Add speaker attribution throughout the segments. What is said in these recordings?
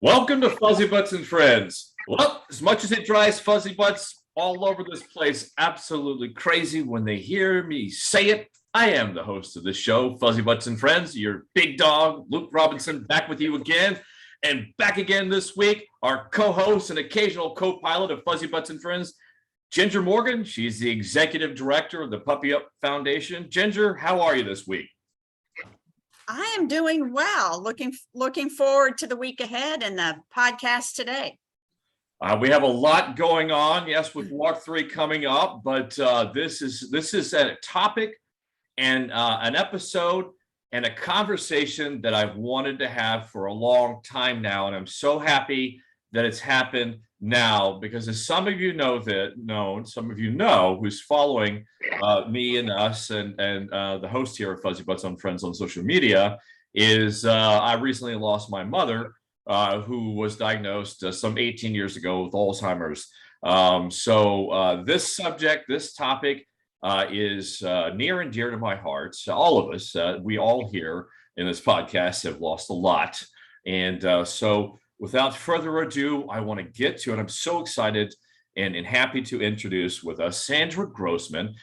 Speaker 1: Welcome to Fuzzybutts and Friends. Well, as much as it drives Fuzzybutts all over this place absolutely crazy when they hear me say it, I am the host of this show, Fuzzybutts and Friends, your big dog, Luke Robinson, back with you again. And back again this week, our co-host and occasional co-pilot of Fuzzybutts and Friends, Ginger Morgan. She's the executive director of the Puppy Up Foundation. Ginger, how are you this week?
Speaker 2: I am doing well. Looking forward to the week ahead and the podcast today.
Speaker 1: We have a lot going on, yes, with Walk 3 coming up, but this is a topic and an episode and a conversation that I've wanted to have for a long time now, and I'm so happy that it's happened now, because as some of you some of you know who's following me and us and the host here of Fuzzybutts on Friends on social media is I recently lost my mother, who was diagnosed some 18 years ago with Alzheimer's. So this subject, this topic is near and dear to my heart. All of us, we all here in this podcast have lost a lot. And so without further ado, I want to get to it. I'm so excited and happy to introduce with us Sandra Grossman.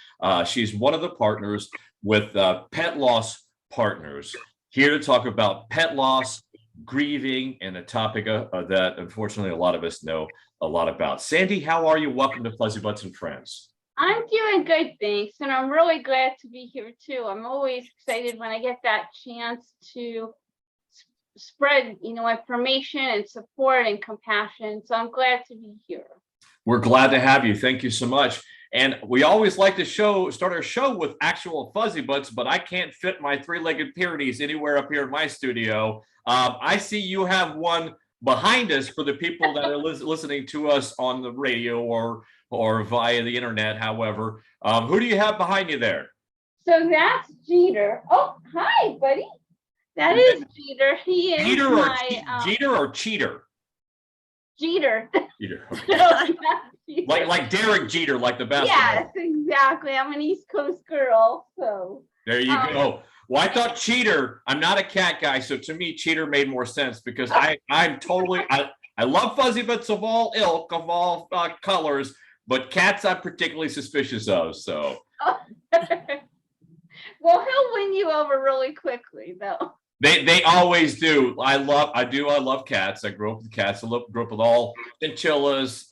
Speaker 1: She's one of the partners with Pet Loss Partners, here to talk about pet loss, grieving, and a topic that unfortunately a lot of us know a lot about. Sandy, how are you? Welcome to Fuzzybutts and Friends.
Speaker 3: I'm doing good, thanks, and I'm really glad to be here too. I'm always excited when I get that chance to spread, information and support and compassion. So I'm glad to be here.
Speaker 1: We're glad to have you. Thank you so much. And we always like to start our show with actual Fuzzybutts, but I can't fit my three-legged Pyrenees anywhere up here in my studio. I see you have one behind us for the people that are listening to us on the radio or via the internet. However, who do you have behind you there?
Speaker 3: So that's Jeter. Oh, hi, buddy. That is Jeter. He is
Speaker 1: Jeter or Cheater?
Speaker 3: Jeter.
Speaker 1: Jeter.
Speaker 3: Jeter.
Speaker 1: Like Derek Jeter, like the basketball.
Speaker 3: Yes, exactly. I'm an East Coast girl, so.
Speaker 1: There you go. Well, I thought Cheater. I'm not a cat guy, so to me, Cheater made more sense because I love Fuzzybutts of all ilk, of all colors, but cats I'm particularly suspicious of. So.
Speaker 3: Well, he'll win you over really quickly, though.
Speaker 1: They always do. I love cats. I grew up with cats. I grew up with all chinchillas,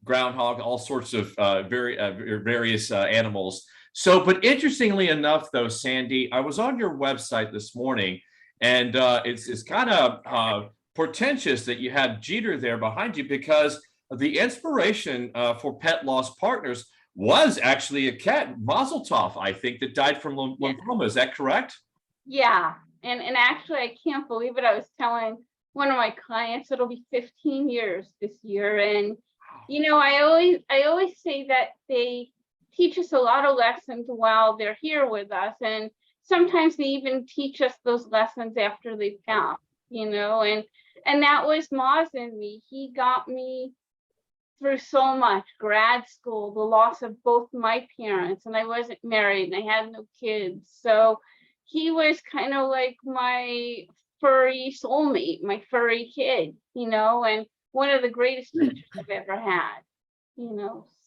Speaker 1: groundhog, all sorts of various animals. So, but interestingly enough, though, Sandy, I was on your website this morning, and it's kind of portentous that you had Jeter there behind you, because the inspiration for Pet Loss Partners was actually a cat, Mozel Tov, I think, that died from lymphoma. Is that correct?
Speaker 3: Yeah. And actually, I can't believe it. I was telling one of my clients it'll be 15 years this year. And, I always say that they teach us a lot of lessons while they're here with us. And sometimes they even teach us those lessons after they pass, and that was Moz and me. He got me through so much: grad school, the loss of both my parents, and I wasn't married and I had no kids. So he was kind of like my furry soulmate, my furry kid, and one of the greatest teachers I've ever had,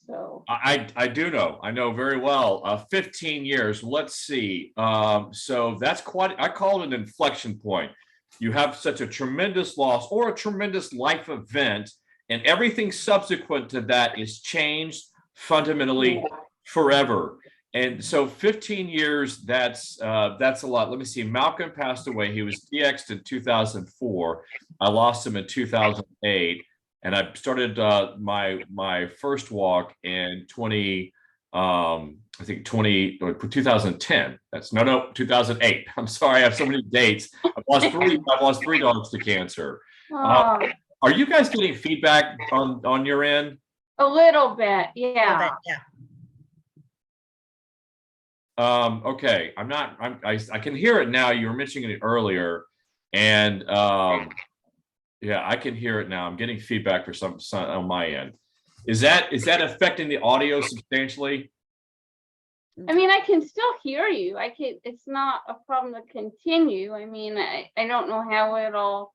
Speaker 3: so.
Speaker 1: I do know. I know very well. 15 years. Let's see. So that's quite, I call it an inflection point. You have such a tremendous loss or a tremendous life event, and everything subsequent to that is changed fundamentally forever. And so 15 years, that's a lot. Let me see. Malcolm passed away. He was DX'd in 2004. I lost him in 2008. And I started my first walk in 2010. That's 2008. I'm sorry, I have so many dates. I've lost three dogs to cancer. Are you guys getting feedback on your end?
Speaker 3: A little bit, yeah.
Speaker 1: Okay, I can hear it now. You were mentioning it earlier, and yeah, I can hear it now. I'm getting feedback for some on my end. Is that affecting the audio substantially?
Speaker 3: I mean, I can still hear you. It's not a problem to continue. I mean, I don't know how it'll.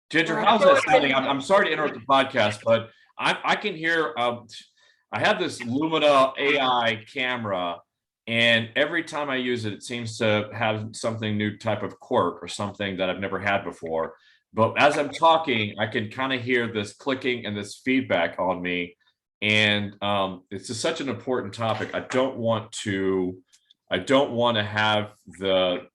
Speaker 1: Ginger, how's that sounding? I'm sorry to interrupt the podcast, but I can hear. I have this Lumina AI camera, and every time I use it, it seems to have something new type of quirk or something that I've never had before. But as I'm talking, I can kind of hear this clicking and this feedback on me. And it's just such an important topic. I don't want to have to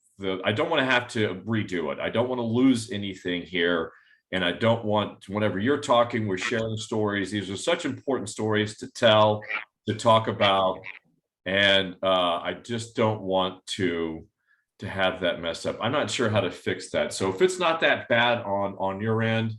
Speaker 1: redo it. I don't want to lose anything here. And I don't want, whenever you're talking, we're sharing stories. These are such important stories to tell, to talk about. And I just don't want to have that messed up. I'm not sure how to fix that. So if it's not that bad on your end.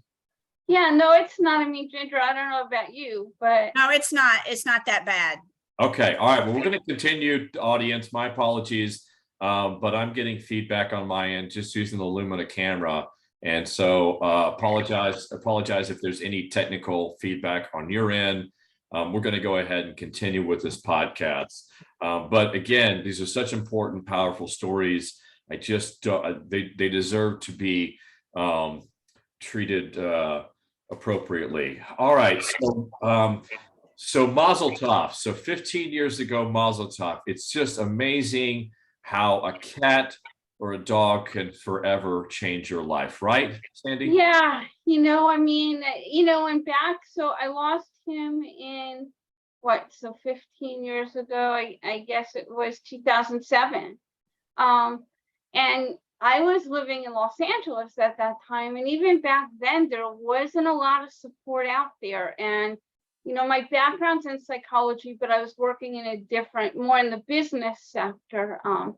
Speaker 3: Yeah, no, it's not. I mean, Ginger, I don't know about you, but.
Speaker 2: No, it's not that bad.
Speaker 1: Okay. All right. Well, we're going to continue, audience. My apologies. But I'm getting feedback on my end just using the Lumina camera. And so apologize if there's any technical feedback on your end. We're going to go ahead and continue with this podcast. But again, these are such important, powerful stories. I just they deserve to be treated appropriately. All right. So Mozel Tov. So 15 years ago, Mozel Tov. It's just amazing how a cat or a dog can forever change your life, right, Sandy?
Speaker 3: Yeah, I mean, and back, so I lost him in so 15 years ago, I guess it was 2007. And I was living in Los Angeles at that time. And even back then, there wasn't a lot of support out there. And, my background's in psychology, but I was working in more in the business sector. And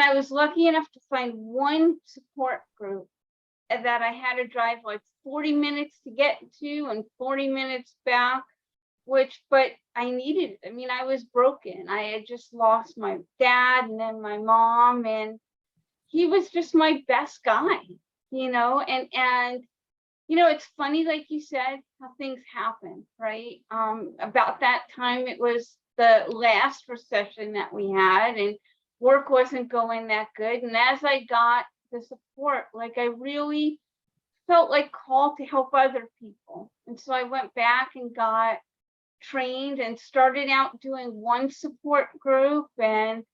Speaker 3: I was lucky enough to find one support group that I had to drive like 40 minutes to get to and 40 minutes back, but I needed it. I mean, I was broken. I had just lost my dad and then my mom, and he was just my best guy, and it's funny, like you said, how things happen, right? About that time, it was the last recession that we had, and work wasn't going that good. And as I got the support, like I really felt like called to help other people. And so I went back and got trained and started out doing one support group, and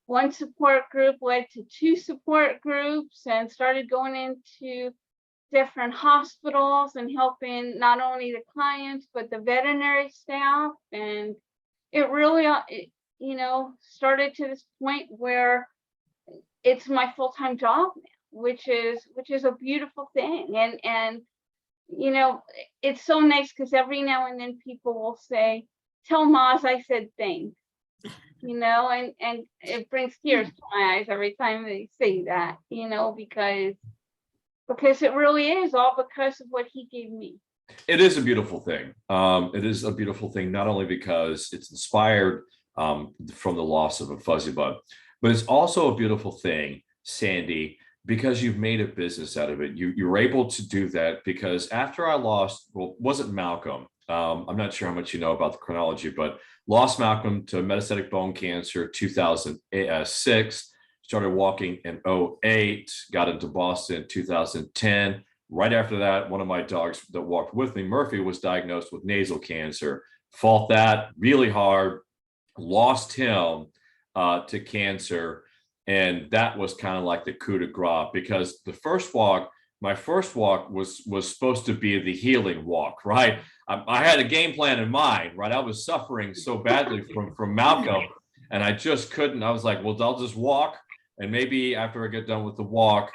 Speaker 3: one support group led to two support groups, and started going into different hospitals and helping not only the clients, but the veterinary staff. And it really, started to this point where it's my full-time job now, which is a beautiful thing. And it's so nice because every now and then people will say, "Tell Moz I said thanks," and it brings tears to my eyes every time they say that, because it really is all because of what he gave me.
Speaker 1: It is a beautiful thing. It is a beautiful thing, not only because it's inspired from the loss of a fuzzy butt, but it's also a beautiful thing, Sandy, because you've made a business out of it. You were able to do that because after I lost, wasn't Malcolm. I'm not sure how much you know about the chronology, but lost Malcolm to metastatic bone cancer 2006, started walking in 2008, got into Boston in 2010. Right after that, one of my dogs that walked with me, Murphy, was diagnosed with nasal cancer. Fought that really hard, lost him to cancer. And that was kind of like the coup de grace, because my first walk was supposed to be the healing walk, right? I had a game plan in mind, right? I was suffering so badly from Malcolm, and I just couldn't. I was like, well, I'll just walk, and maybe after I get done with the walk,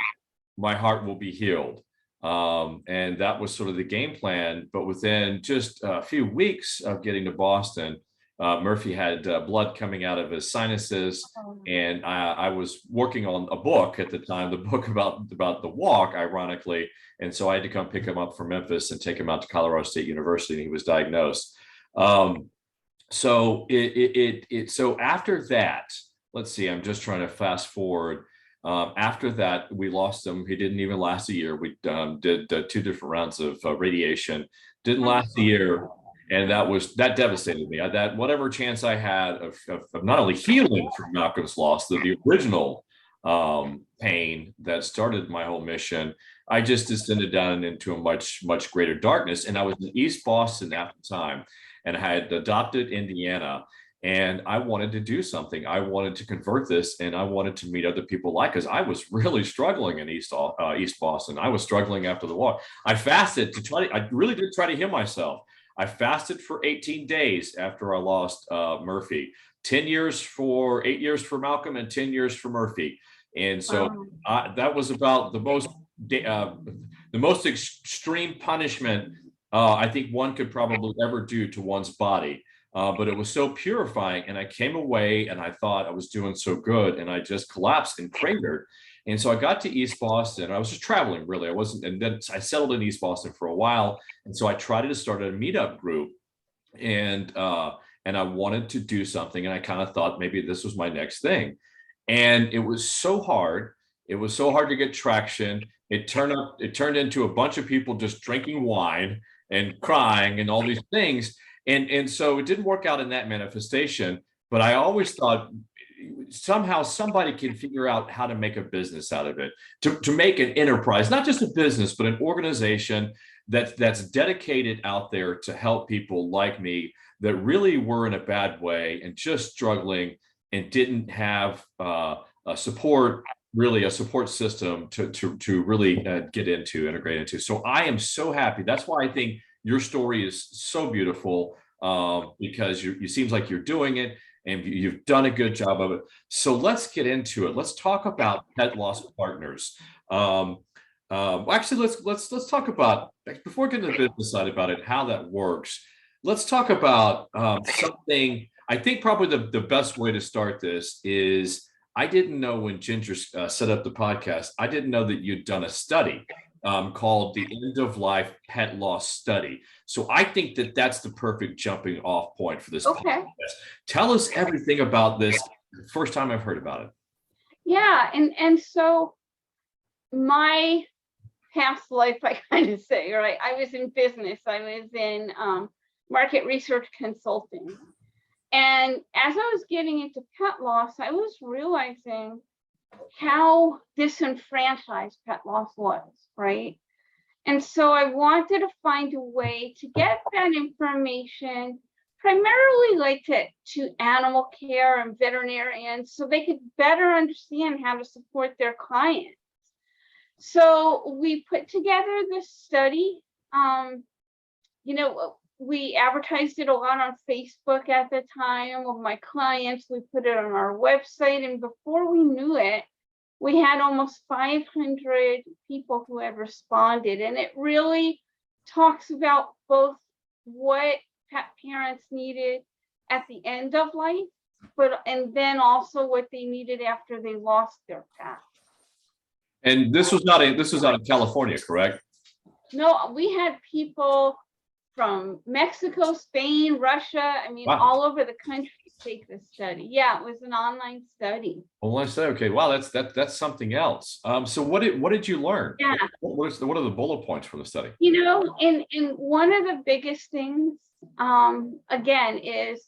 Speaker 1: my heart will be healed. And that was sort of the game plan. But within just a few weeks of getting to Boston, Murphy had blood coming out of his sinuses, and I was working on a book at the time, the book about the walk, ironically, and so I had to come pick him up from Memphis and take him out to Colorado State University, and he was diagnosed. So so after that, let's see, I'm just trying to fast forward. After that, we lost him. He didn't even last a year. We did 2 different rounds of radiation. Didn't last a year. And that devastated me. That whatever chance I had of not only healing from Malcolm's loss, the original pain that started my whole mission, I just descended down into a much greater darkness. And I was in East Boston at the time, and I had adopted Indiana, and I wanted to do something. I wanted to convert this, and I wanted to meet other people because I was really struggling in East Boston. I was struggling after the war. I fasted I really did try to heal myself. I fasted for 18 days after I lost Murphy. 8 years for Malcolm and 10 years for Murphy. And so that was about the most extreme punishment I think one could probably ever do to one's body. But it was so purifying, and I came away and I thought I was doing so good, and I just collapsed and cratered. And so I got to East Boston. I was just traveling, really. And then I settled in East Boston for a while. And so I tried to start a meetup group, and I wanted to do something, and I kind of thought maybe this was my next thing. And it was so hard. It was so hard to get traction. It turned into a bunch of people just drinking wine and crying and all these things. And so it didn't work out in that manifestation, but I always thought somehow somebody can figure out how to make a business out of it, to make an enterprise, not just a business, but an organization that's dedicated out there to help people like me that really were in a bad way and just struggling and didn't have a support system to really integrate into. So I am so happy. That's why I think your story is so beautiful, because you seems like you're doing it, and you've done a good job of it. So let's get into it. Let's talk about pet loss partners. Actually, let's talk about, before getting to the business side about it, how that works. Let's talk about something. I think probably the best way to start this is, I didn't know when Ginger set up the podcast, I didn't know that you'd done a study called the End of Life Pet Loss Study. So I think that that's the perfect jumping off point for this podcast. Tell us everything about this. First time I've heard about it.
Speaker 3: Yeah, and so my past life, I kind of say, right? I was in business. I was in market research consulting. And as I was getting into pet loss, I was realizing how disenfranchised pet loss was, right? And so I wanted to find a way to get that information, primarily like to animal care and veterinarians, so they could better understand how to support their clients. So we put together this study. We advertised it a lot on Facebook at the time with my clients. We put it on our website, and before we knew it, we had almost 500 people who had responded. And it really talks about both what pet parents needed at the end of life, and then also what they needed after they lost their pet.
Speaker 1: And this was out in California, correct?
Speaker 3: No, we had people from Mexico, Spain, Russia,
Speaker 1: Wow.
Speaker 3: all over the country take this study. Yeah, it was an online study.
Speaker 1: Online study. Okay, wow, that's something else. So what did you learn?
Speaker 3: Yeah.
Speaker 1: What are the bullet points for the study?
Speaker 3: And one of the biggest things, again, is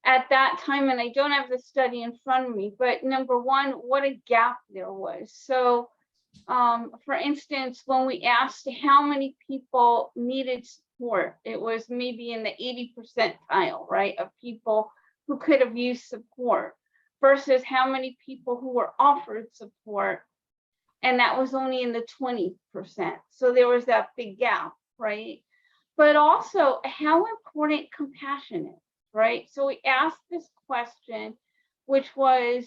Speaker 3: at that time, and I don't have the study in front of me, but number one, what a gap there was. So, for instance, when we asked how many people needed support, it was maybe in the 80 percentile, right, of people who could have used support, versus how many people who were offered support, and that was only in the 20%. So there was that big gap, right? But also how important compassion is, right? So we asked this question, which was,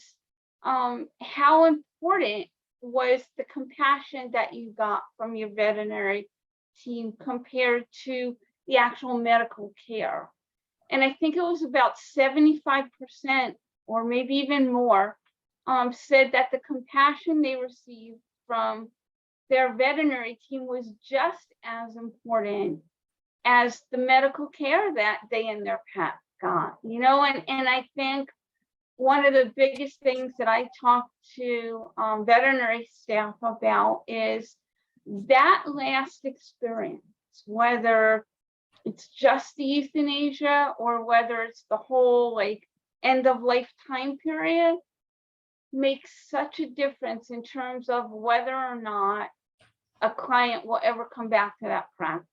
Speaker 3: how important was the compassion that you got from your veterinary team compared to the actual medical care? And I think it was about 75%, or maybe even more, said that the compassion they received from their veterinary team was just as important as the medical care that they and their pet got. And I think one of the biggest things that I talk to veterinary staff about is that last experience, whether it's just the euthanasia or whether it's the whole like end of life time period, makes such a difference in terms of whether or not a client will ever come back to that practice.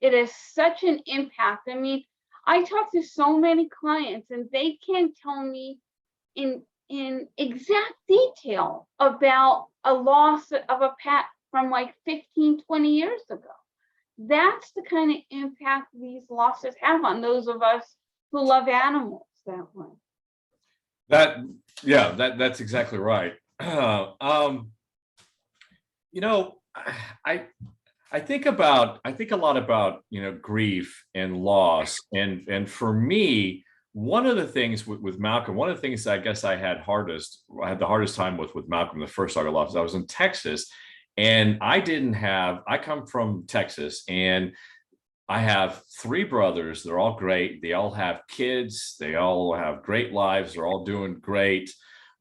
Speaker 3: It is such an impact. I mean, I talk to so many clients and they can tell me in exact detail about a loss of a pet from like 15, 20 years ago. That's the kind of impact these losses have on those of us who love animals that way.
Speaker 1: That's exactly right. You know, I think a lot about, you know, grief and loss, and for me, one of the things with Malcolm, one of the things I guess I had the hardest time with Malcolm the first dog I lost. I was in Texas, and I come from Texas, and I have 3 brothers. They're all great. They all have kids. They all have great lives. They're all doing great.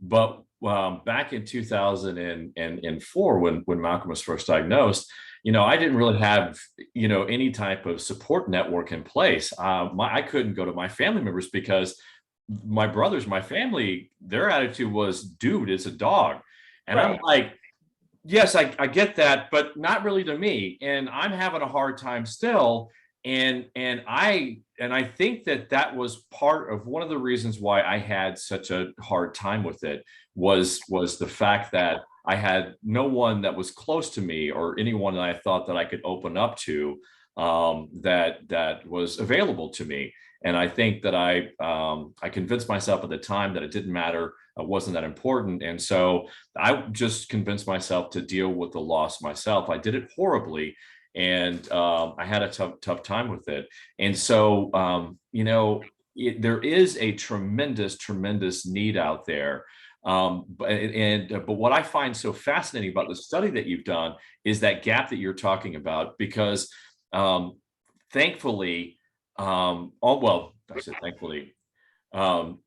Speaker 1: But back in 2004, when Malcolm was first diagnosed, you know, I didn't really have, you know, any type of support network in place. I couldn't go to my family members because my brothers, my family, their attitude was, dude, it's a dog. And
Speaker 3: Right.
Speaker 1: I'm like, yes, I get that, but not really to me. And I'm having a hard time still. And I think that was part of one of the reasons why I had such a hard time with it was the fact that I had no one that was close to me or anyone that I thought that I could open up to, that was available to me. And I think that I convinced myself at the time that it didn't matter, it wasn't that important. And so I just convinced myself to deal with the loss myself. I did it horribly, and I had a tough time with it. And so, you know, there is a tremendous need out there. But what I find so fascinating about the study that you've done is that gap that you're talking about, because thankfully, I said thankfully, 2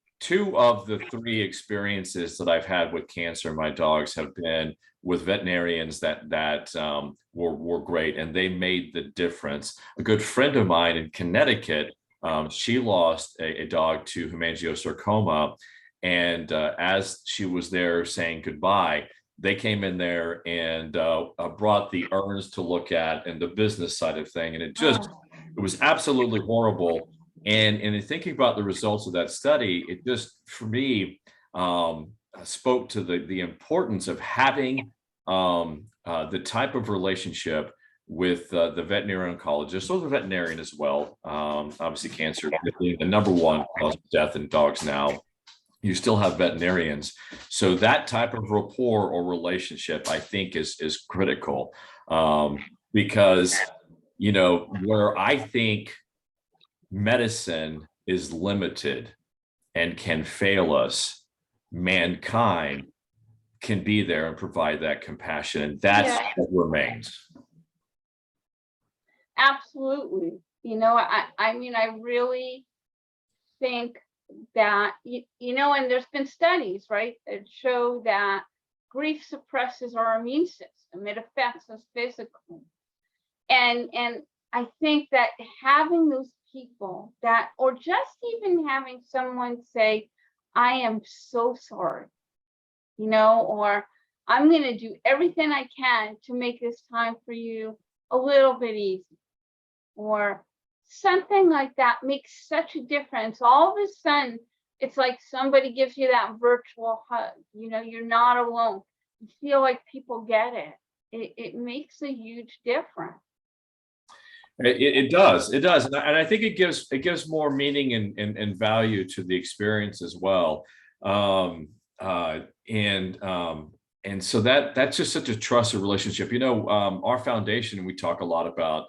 Speaker 1: of the 3 experiences that I've had with cancer in my dogs have been with veterinarians that were great, and they made the difference. A good friend of mine in Connecticut, she lost a dog to hemangiosarcoma, and as she was there saying goodbye, they came in there and brought the urns to look at and the business side of thing, and it was absolutely horrible. And in thinking about the results of that study, it just, for me, spoke to the importance of having the type of relationship with the veterinary oncologist or the veterinarian as well. Obviously, cancer being the #1 cause of death in dogs now. You still have veterinarians. So that type of rapport or relationship, I think, is critical, because, you know, where I think medicine is limited and can fail us, mankind can be there and provide that compassion. And that's what remains.
Speaker 3: Absolutely. You know, I mean, I really think that, you know, and there's been studies, right, that show that grief suppresses our immune system. It affects us physically. And I think that having those people that, or just even having someone say, I am so sorry, you know, or I'm going to do everything I can to make this time for you a little bit easy, or something like that makes such a difference. All of a sudden, it's like somebody gives you that virtual hug. You know, you're not alone. You feel like people get it. It makes a huge difference.
Speaker 1: It does, and I think it gives more meaning and value to the experience as well. And so that's just such a trusted relationship. You know, our foundation, we talk a lot about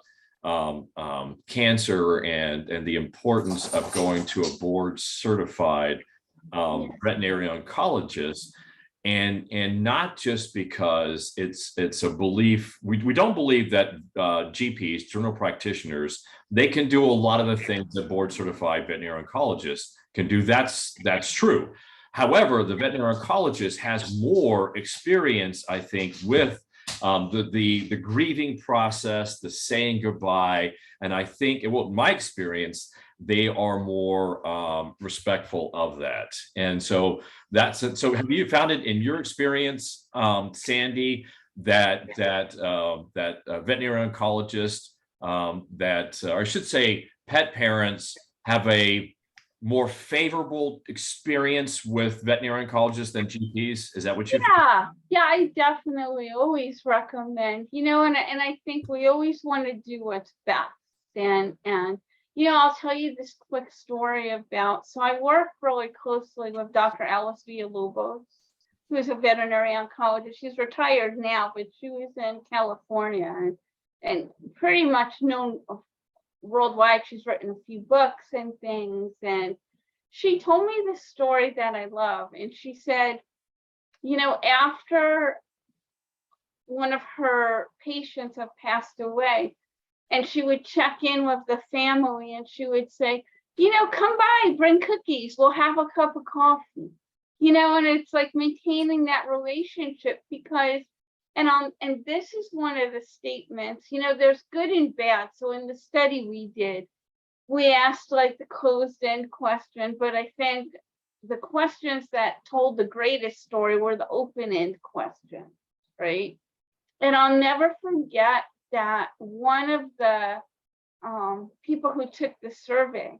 Speaker 1: cancer and the importance of going to a board certified veterinary oncologist. And not just because it's a belief, we don't believe that GPs, general practitioners, they can do a lot of the things that board certified veterinary oncologists can do. That's true. However, the veterinary oncologist has more experience, I think, with the grieving process, the saying goodbye. And I think, well, my experience, they are more respectful of that. And so that's it. So have you found it in your experience, Sandi, that veterinary oncologist, or I should say pet parents have a more favorable experience with veterinary oncologists than GPs? Is that what you
Speaker 3: Yeah, I definitely always recommend, and I think we always want to do what's best. And I'll tell you this quick story so I work really closely with Dr. Alice Villalobos, who is a veterinary oncologist. She's retired now, but she was in California and pretty much known worldwide. She's written a few books and things. And she told me this story that I love. And she said, after one of her patients have passed away, and she would check in with the family and she would say, come by, bring cookies, we'll have a cup of coffee, and it's like maintaining that relationship because, and this is one of the statements, there's good and bad. So in the study we did, we asked like the closed end question, but I think the questions that told the greatest story were the open end questions, right? And I'll never forget that one of the people who took the survey,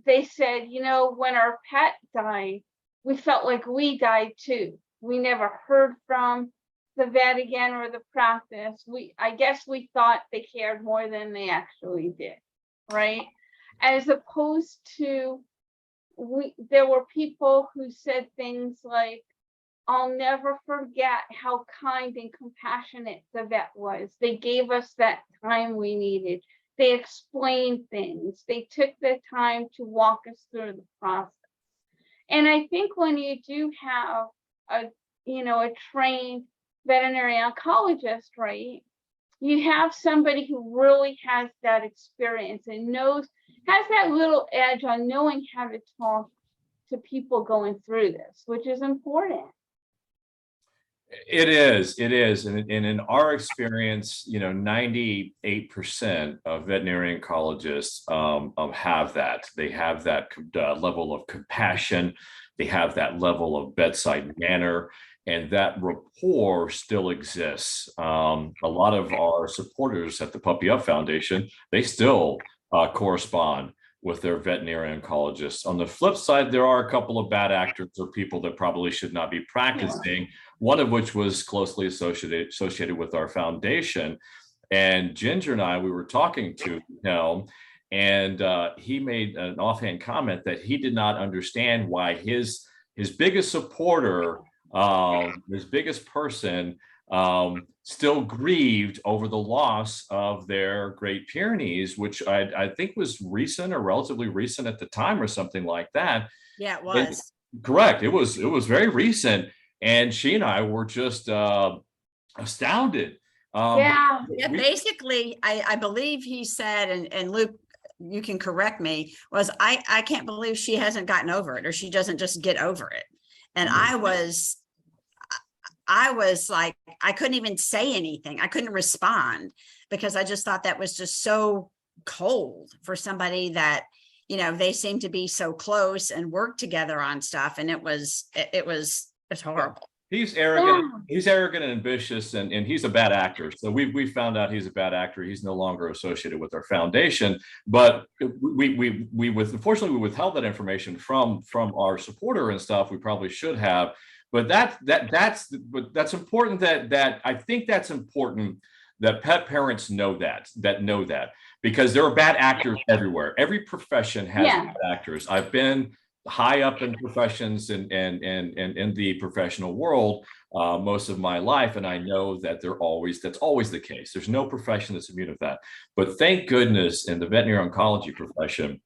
Speaker 3: they said, when our pet died, we felt like we died too. We never heard from the vet again or the practice. I guess we thought they cared more than they actually did, right? As opposed to, there were people who said things like, I'll never forget how kind and compassionate the vet was. They gave us that time we needed. They explained things. They took the time to walk us through the process. And I think when you do have a trained veterinary oncologist, right, you have somebody who really has that experience and has that little edge on knowing how to talk to people going through this, which is important.
Speaker 1: It is. And in our experience, 98% of veterinary oncologists have that. They have that level of compassion. They have that level of bedside manner, and that rapport still exists. A lot of our supporters at the Puppy Up Foundation, they still correspond with their veterinary oncologists. On the flip side, there are a couple of bad actors or people that probably should not be practicing, one of which was closely associated with our foundation. And Ginger and I, we were talking to him, and he made an offhand comment that he did not understand why his biggest supporter, his biggest person, still grieved over the loss of their Great Pyrenees, which I think was recent or relatively recent at the time or something like that.
Speaker 2: Yeah, it was.
Speaker 1: Correct. It was very recent. And she and I were just astounded.
Speaker 2: Yeah, basically, I believe he said, and Luke, you can correct me, was I can't believe she hasn't gotten over it, or she doesn't just get over it. And I was like, I couldn't even say anything. I couldn't respond because I just thought that was just so cold for somebody that, they seem to be so close and work together on stuff. And it's horrible.
Speaker 1: He's arrogant. Yeah. He's arrogant and ambitious, and he's a bad actor. So we found out he's a bad actor. He's no longer associated with our foundation. But unfortunately we withheld that information from our supporter and stuff. We probably should have. But that's important. That I think that's important that pet parents know that because there are bad actors everywhere. Every profession has bad actors. I've been high up in professions and in the professional world most of my life, and I know that that's always the case. There's no profession that's immune to that. But thank goodness in the veterinary oncology profession,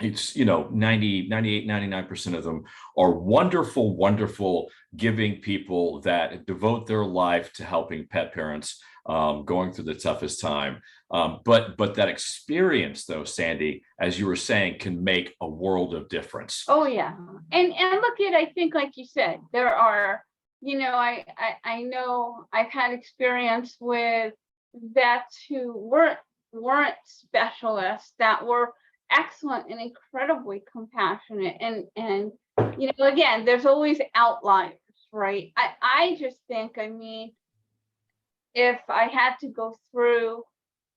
Speaker 1: it's 98, 99% of them are wonderful giving people that devote their life to helping pet parents going through the toughest time. But that experience, though, Sandi, as you were saying, can make a world of difference.
Speaker 3: Oh yeah, and look at, I think, like you said, there are I know I've had experience with vets who weren't specialists that were excellent and incredibly compassionate. And again, there's always outliers, right? I just think, I mean, if I had to go through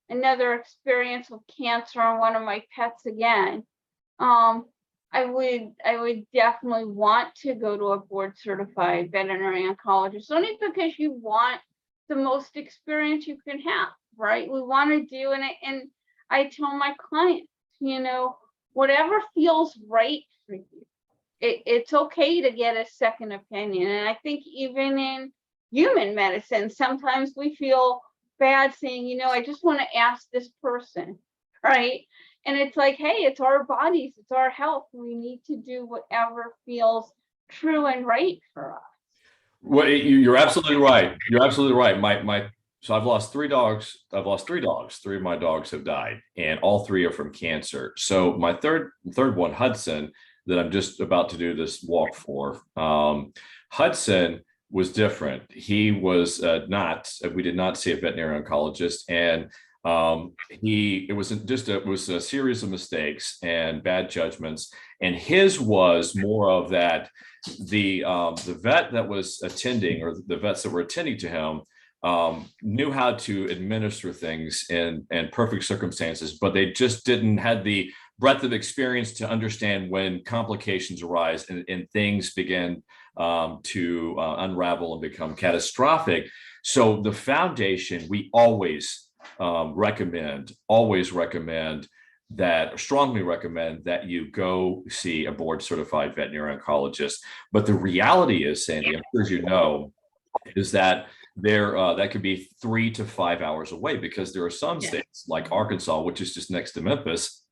Speaker 3: another experience with cancer on one of my pets again, I would definitely want to go to a board certified veterinary oncologist, only because you want the most experience you can have, right? We want to do, and I tell my clients, whatever feels right for you, it's okay to get a second opinion. And I think even in human medicine, sometimes we feel bad saying, I just want to ask this person, right? And it's like, hey, it's our bodies, it's our health. We need to do whatever feels true and right for us.
Speaker 1: Well, you're absolutely right. You're absolutely right. So I've lost 3 dogs. I've lost 3 dogs. 3 of my dogs have died, and all 3 are from cancer. So my third one, Hudson, that I'm just about to do this walk for, Hudson was different. He was we did not see a veterinary oncologist, and it was a series of mistakes and bad judgments. And his was more of that, the vet that was attending, or the vets that were attending to him, knew how to administer things in perfect circumstances, but they just didn't have the breadth of experience to understand when complications arise and things begin to unravel and become catastrophic. So the foundation, we always strongly recommend that you go see a board certified veterinary oncologist. But the reality is, Sandy, I'm sure you know, is that that could be 3 to 5 hours away, because there are some states like Arkansas, which is just next to Memphis,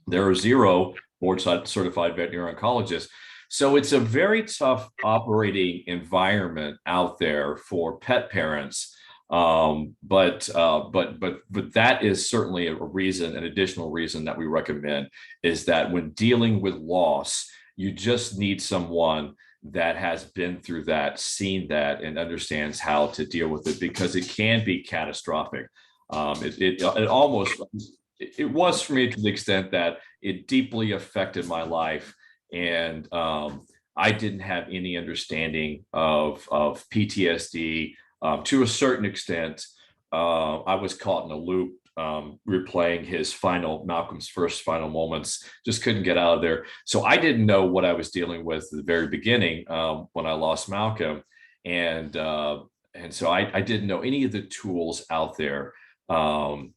Speaker 1: there are 0 board certified veterinary oncologists. So it's a very tough operating environment out there for pet parents. But that is certainly an additional reason that we recommend, is that when dealing with loss, you just need someone that has been through that, seen that, and understands how to deal with it, because it can be catastrophic. It was for me, to the extent that it deeply affected my life. And I didn't have any understanding of PTSD. To a certain extent, I was caught in a loop, replaying Malcolm's first final moments, just couldn't get out of there. So I didn't know what I was dealing with at the very beginning, when I lost Malcolm. And so I didn't know any of the tools out there when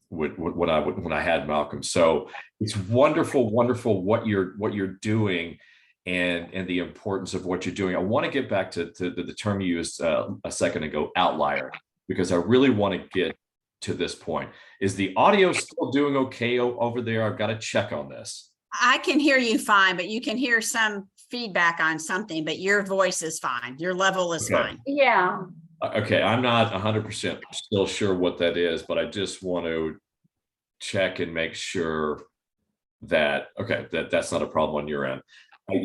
Speaker 1: I had Malcolm. So it's wonderful what you're doing, and the importance of what you're doing. I want to get back to the term you used a second ago, outlier, because I really want to get to this point. Is the audio still doing okay over there? I've got to check on this.
Speaker 2: I can hear you fine, but you can hear some feedback on something, but your voice is fine. Your level is fine.
Speaker 3: Yeah.
Speaker 1: Okay, I'm not 100% still sure what that is, but I just want to check and make sure that that's not a problem on your end.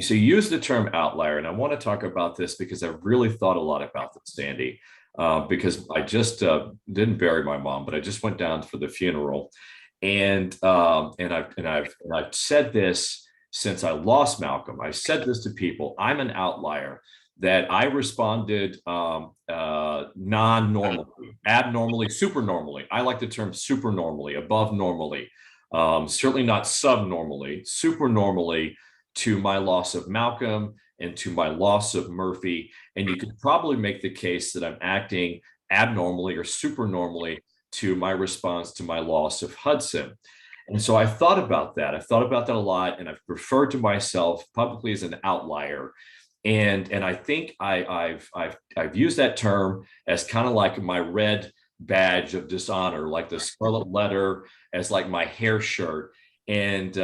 Speaker 1: So you use the term outlier, and I want to talk about this because I've really thought a lot about this, Sandy, because I just didn't bury my mom, but I just went down for the funeral, and I've said this since I lost Malcolm. I said this to people: I'm an outlier, that I responded non-normally, abnormally, supernormally. I like the term supernormally, above normally, certainly not subnormally, supernormally, to my loss of Malcolm and to my loss of Murphy. And you could probably make the case that I'm acting abnormally or supernormally to my response to my loss of Hudson. And so I thought about that. I've thought about that a lot, and I've referred to myself publicly as an outlier. And I think I've used that term as kind of like my red badge of dishonor, like the scarlet letter, as like my hair shirt. And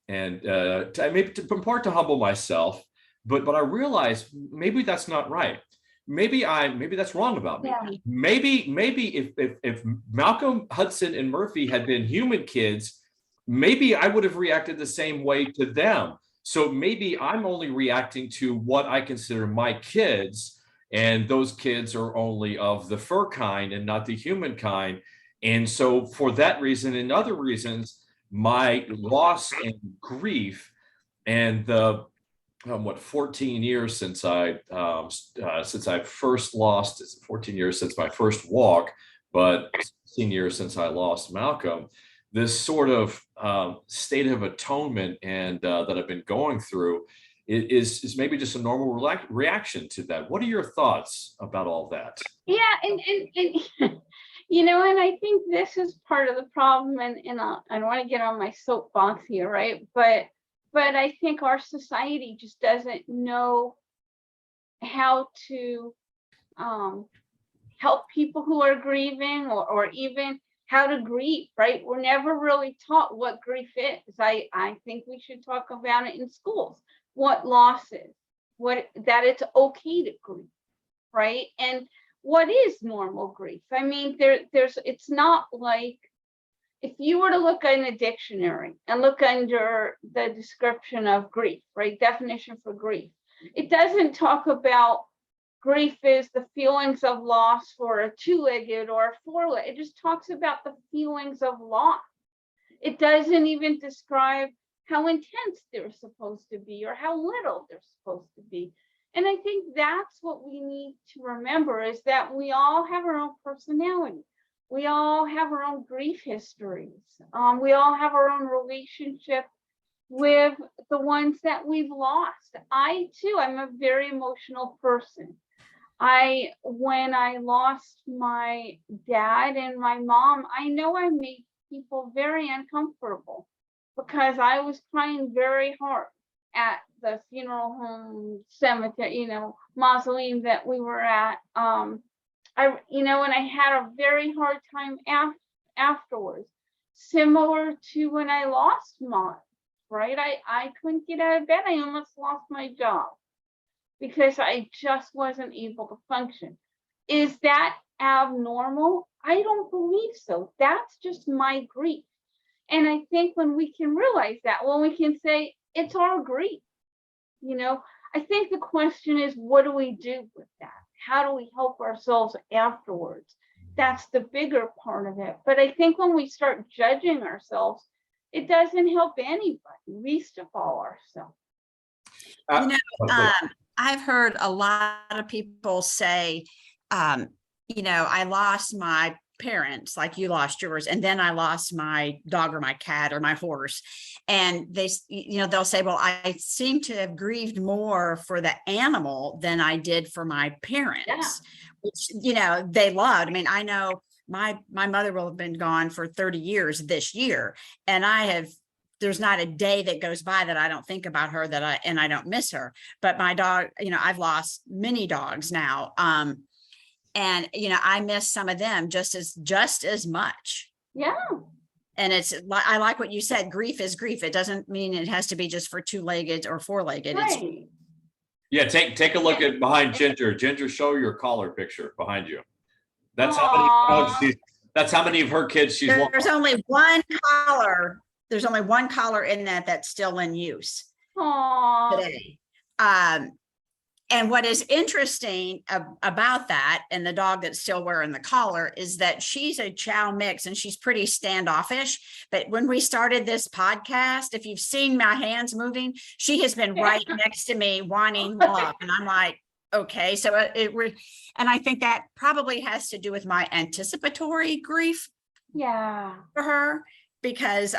Speaker 1: maybe in part to humble myself, but I realized maybe that's not right. Maybe that's wrong about me. Yeah. Maybe if Malcolm, Hudson, and Murphy had been human kids, maybe I would have reacted the same way to them. So maybe I'm only reacting to what I consider my kids, and those kids are only of the fur kind and not the human kind. And so for that reason and other reasons, my loss and grief and the 14 years since I first lost, it's 14 years since my first walk, but 16 years since I lost Malcolm. This sort of state of atonement and that I've been going through is maybe just a normal reaction to that. What are your thoughts about all that?
Speaker 3: Yeah, and and I think this is part of the problem, and I don't want to get on my soapbox here, right? But I think our society just doesn't know how to help people who are grieving, or even how to grieve, right? We're never really taught what grief is. I think we should talk about it in schools. What loss is, that it's okay to grieve, right? And what is normal grief? I mean, it's not like, if you were to look in a dictionary and look under the description of grief, right? Definition for grief, it doesn't talk about grief is the feelings of loss for a two-legged or a four-legged. It just talks about the feelings of loss. It doesn't even describe how intense they're supposed to be or how little they're supposed to be. And I think that's what we need to remember, is that we all have our own personality. We all have our own grief histories. We all have our own relationship with the ones that we've lost. I too, I'm a very emotional person. When I lost my dad and my mom, I know I made people very uncomfortable, because I was crying very hard at the funeral home, cemetery, mausoleum that we were at. And I had a very hard time afterwards, similar to when I lost mom, right? I couldn't get out of bed. I almost lost my job because I just wasn't able to function. Is that abnormal? I don't believe so. That's just my grief. And I think when we can realize that, when we can say it's our grief, I think the question is, what do we do with that? How do we help ourselves afterwards? That's the bigger part of it. But I think when we start judging ourselves, it doesn't help anybody, least of all ourselves.
Speaker 2: I've heard a lot of people say, I lost my parents, like you lost yours, and then I lost my dog or my cat or my horse. And they'll say, well, I seem to have grieved more for the animal than I did for my parents, which, they loved. I mean, I know my mother will have been gone for 30 years this year. And there's not a day that goes by that I don't think about her and I don't miss her. But my dog, I've lost many dogs now. And, I miss some of them just as much.
Speaker 3: Yeah.
Speaker 2: And I like what you said, grief is grief. It doesn't mean it has to be just for two-legged or four-legged.
Speaker 3: Right.
Speaker 1: Yeah. Take a look at behind Ginger. Ginger, show your collar picture behind you. That's how many of her kids she's lost.
Speaker 2: There's only one collar. There's only one collar in that's still in use today. And what is interesting about that, and the dog that's still wearing the collar, is that she's a chow mix and she's pretty standoffish. But when we started this podcast, if you've seen my hands moving, she has been right next to me wanting love. And I'm like, okay. So and I think that probably has to do with my anticipatory grief.
Speaker 3: Yeah.
Speaker 2: For her, because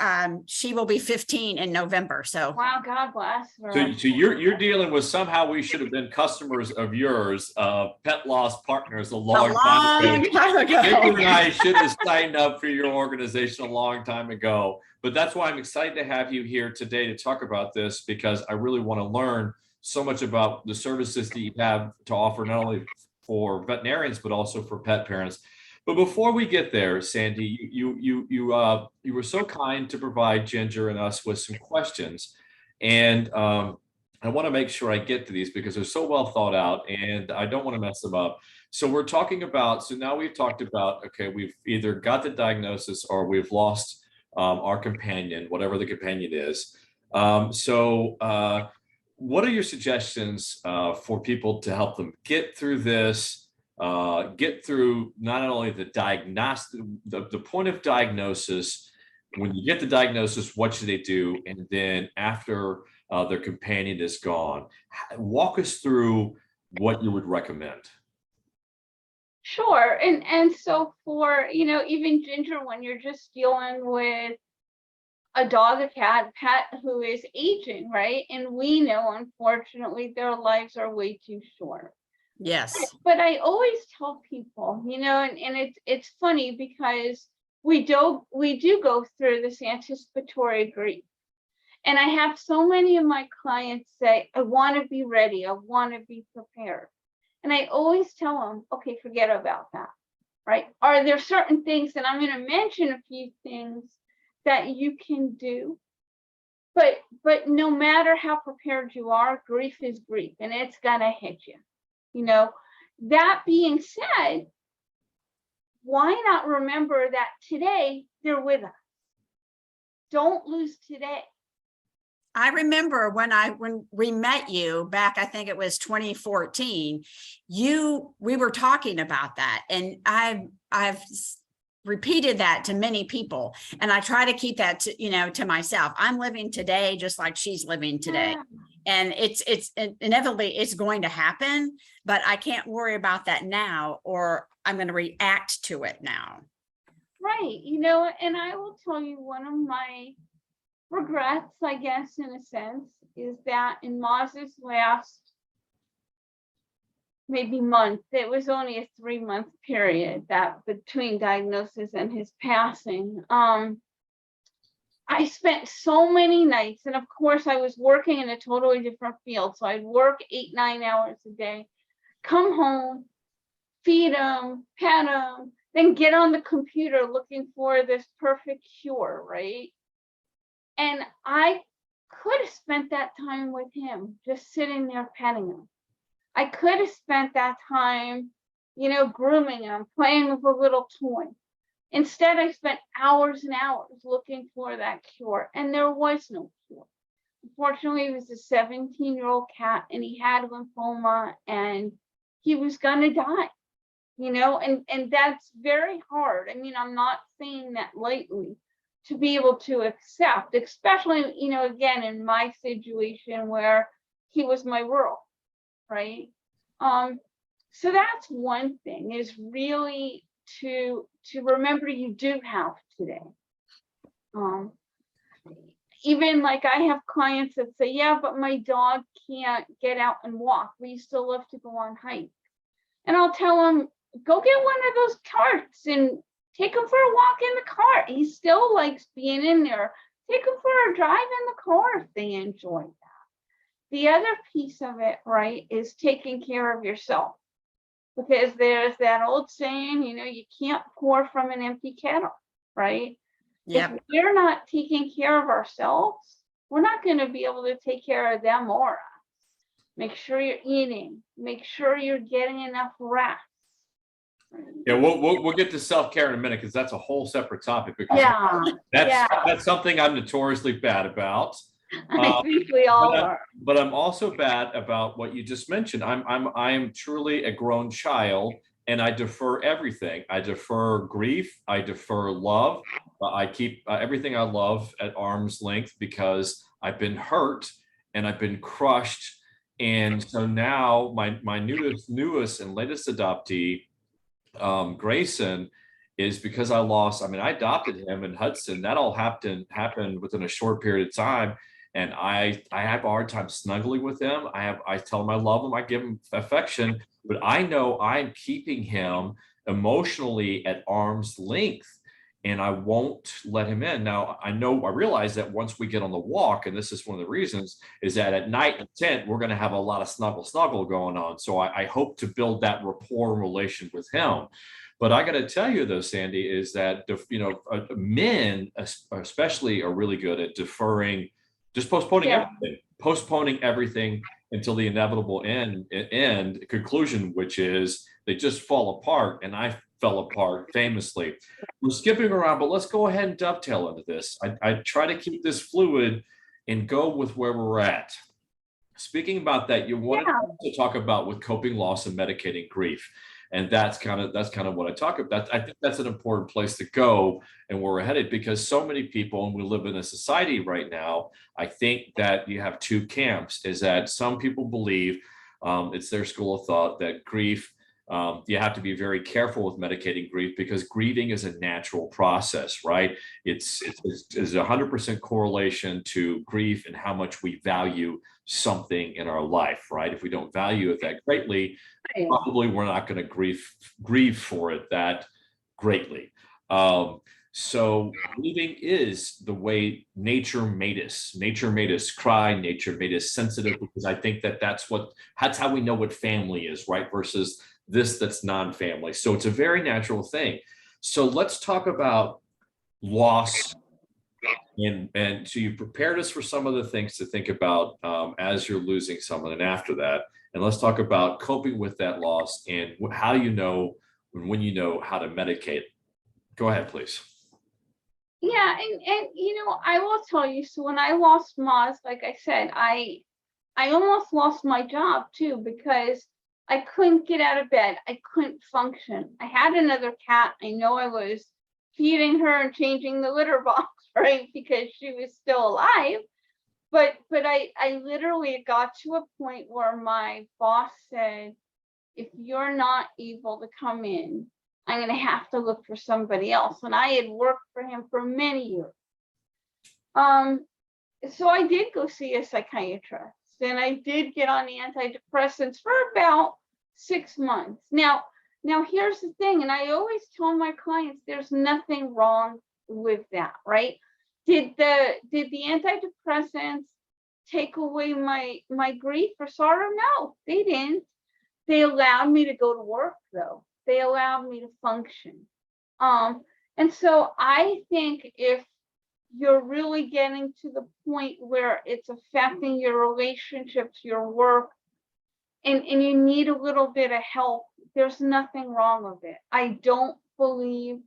Speaker 2: she will be 15 in November. So
Speaker 3: wow, God bless her.
Speaker 1: So you're dealing with, somehow we should have been customers of yours, pet loss partners a long time ago. You and I should have signed up for your organization a long time ago. But that's why I'm excited to have you here today to talk about this, because I really want to learn so much about the services that you have to offer, not only for veterinarians, but also for pet parents. But before we get there, Sandi, you were so kind to provide Ginger and us with some questions, and I want to make sure I get to these because they're so well thought out, and I don't want to mess them up. So we're talking about. So now we've talked about. Okay, we've either got the diagnosis or we've lost our companion, whatever the companion is. what are your suggestions for people to help them get through this, get through not only the diagnostic, the point of diagnosis, when you get the diagnosis, what should they do? And then after their companion is gone, walk us through what you would recommend.
Speaker 3: Sure. And so for, even Ginger, when you're just dealing with a dog, a cat, pet who is aging, right? And we know, unfortunately, their lives are way too short.
Speaker 2: Yes.
Speaker 3: But I always tell people, and it's funny because we do go through this anticipatory grief. And I have so many of my clients say, I want to be ready. I want to be prepared. And I always tell them, okay, forget about that, right? Are there certain things, and I'm going to mention a few things that you can do, but no matter how prepared you are, grief is grief and it's going to hit you. That being said, why not remember that today they're with us? Don't lose today.
Speaker 2: I remember when we met you back, I think it was 2014, we were talking about that, and I've repeated that to many people, and I try to keep that to myself. I'm living today just like she's living today.
Speaker 3: Yeah.
Speaker 2: And it's inevitably it's going to happen, but I can't worry about that now, or I'm going to react to it now.
Speaker 3: Right. And I will tell you, one of my regrets, I guess, in a sense, is that in Moz's last maybe month, it was only a 3-month period that between diagnosis and his passing. I spent so many nights, and of course I was working in a totally different field. So I'd work 8-9 hours a day, come home, feed him, pet him, then get on the computer looking for this perfect cure, right? And I could have spent that time with him, just sitting there petting him. I could have spent that time, grooming him, playing with a little toy. Instead, I spent hours and hours looking for that cure, and there was no cure. Unfortunately, he was a 17-year-old cat, and he had lymphoma, and he was gonna die, and that's very hard. I mean, I'm not saying that lightly, to be able to accept, especially, again, in my situation where he was my world, right? So that's one thing, is really to remember you do have today. Even like I have clients that say, yeah, but my dog can't get out and walk. We still love to go on hikes. And I'll tell them, go get one of those carts and take him for a walk in the cart. He still likes being in there. Take him for a drive in the car if they enjoy that. The other piece of it, right, is taking care of yourself. Because there's that old saying, you can't pour from an empty kettle, right?
Speaker 2: Yep.
Speaker 3: If we're not taking care of ourselves, we're not going to be able to take care of them or us. Make sure you're eating. Make sure you're getting enough rest.
Speaker 1: Yeah, we'll get to self-care in a minute, because that's a whole separate topic. Because that's something I'm notoriously bad about.
Speaker 3: I think we all are.
Speaker 1: But I'm also bad about what you just mentioned. I'm truly a grown child, and I defer everything. I defer grief. I defer love. I keep everything I love at arm's length, because I've been hurt and I've been crushed. And so now my newest and latest adoptee, Grayson, is because I adopted him in Hudson. That all happened within a short period of time. And I have a hard time snuggling with him. I tell him I love him. I give him affection, but I know I'm keeping him emotionally at arm's length, and I won't let him in. Now, I realize that once we get on the walk, and this is one of the reasons, is that at night in the tent, we're going to have a lot of snuggle going on. So I hope to build that rapport relation with him. But I got to tell you, though, Sandy, is that, men especially are really good at deferring, just postponing everything until the inevitable end conclusion, which is they just fall apart. And I fell apart famously. We're skipping around, but let's go ahead and dovetail into this. I try to keep this fluid and go with where we're at. Speaking about that, you wanted
Speaker 3: Yeah.
Speaker 1: to talk about with coping loss and medicating grief. And that's kind of what I talk about. I think that's an important place to go and where we're headed, because so many people, and we live in a society right now, I think that you have two camps, is that some people believe, it's their school of thought, that grief, you have to be very careful with medicating grief because grieving is a natural process, right? It's 100% correlation to grief and how much we value something in our life, right? If we don't value it that greatly, probably we're not going to grieve for it that greatly. So grieving is the way nature made us. Nature made us cry. Nature made us sensitive, because I think that that's how we know what family is, right? Versus this that's non-family. So it's a very natural thing. So let's talk about loss. And so you prepared us for some of the things to think about as you're losing someone and after that. And let's talk about coping with that loss and how you know when you know how to medicate. Go ahead, please.
Speaker 3: Yeah, and I will tell you, so when I lost Moz, like I said, I almost lost my job too, because I couldn't get out of bed. I couldn't function. I had another cat. I know I was feeding her and changing the litter box, right? Because she was still alive. But I literally got to a point where my boss said, if you're not able to come in, I'm going to have to look for somebody else. And I had worked for him for many years. So I did go see a psychiatrist, and I did get on antidepressants for about 6 months. Now here's the thing, and I always tell my clients, there's nothing wrong with that, right? Did the antidepressants take away my grief or sorrow? No, they didn't. They allowed me to go to work, though. They allowed me to function. And so I think if you're really getting to the point where it's affecting your relationships, your work, and you need a little bit of help, there's nothing wrong with it. I don't believe,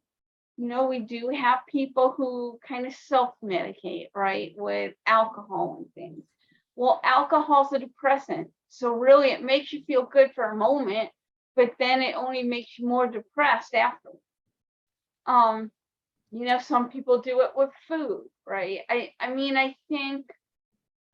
Speaker 3: we do have people who kind of self-medicate, right, with alcohol and things. Well, alcohol's a depressant. So really it makes you feel good for a moment, but then it only makes you more depressed afterwards. Some people do it with food, right? I think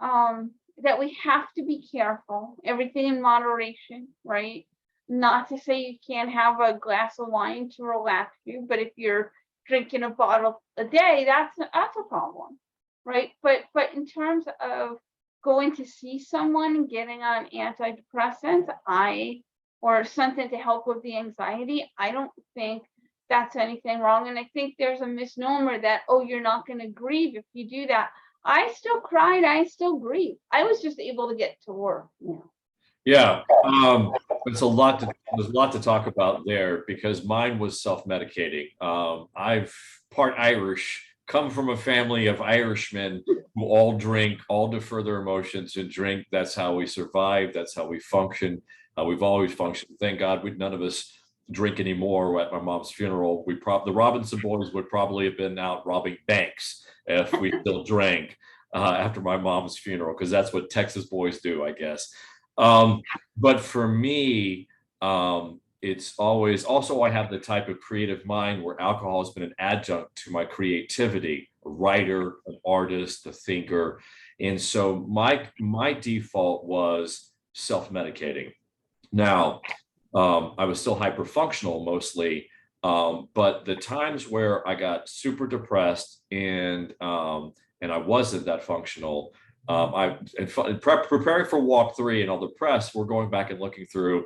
Speaker 3: that we have to be careful, everything in moderation, right? Not to say you can't have a glass of wine to relax you, but if you're drinking a bottle a day, that's a problem, right? But in terms of going to see someone and getting on antidepressants, or something to help with the anxiety, I don't think that's anything wrong. And I think there's a misnomer that, oh, you're not going to grieve if you do that. I still cried. I still grieve. I was just able to get to work.
Speaker 1: Yeah, there's a lot to talk about there, because mine was self-medicating. I've part Irish, come from a family of Irishmen who all drink, all defer their emotions and drink. That's how we survive. That's how we function. We've always functioned. Thank God none of us drink anymore. At my mom's funeral, the Robinson boys would probably have been out robbing banks if we still drank after my mom's funeral, because that's what Texas boys do, I guess. But for me, it's always also, I have the type of creative mind where alcohol has been an adjunct to my creativity, a writer, an artist, a thinker. And so my default was self-medicating. Now, I was still hyperfunctional mostly, but the times where I got super depressed and I wasn't that functional, preparing for walk 3 and all the press, we're going back and looking through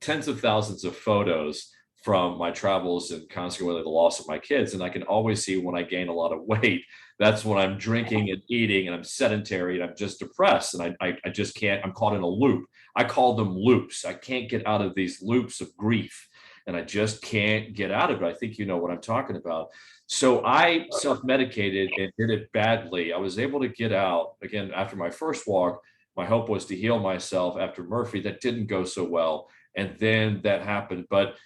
Speaker 1: tens of thousands of photos from my travels and consequently the loss of my kids. And I can always see when I gain a lot of weight, that's when I'm drinking and eating and I'm sedentary and I'm just depressed and I just can't, I'm caught in a loop. I call them loops. I can't get out of these loops of grief and I just can't get out of it. I think you know what I'm talking about. So I self-medicated and did it badly. I was able to get out again after my first walk. My hope was to heal myself after Murphy. That didn't go so well. And then that happened. But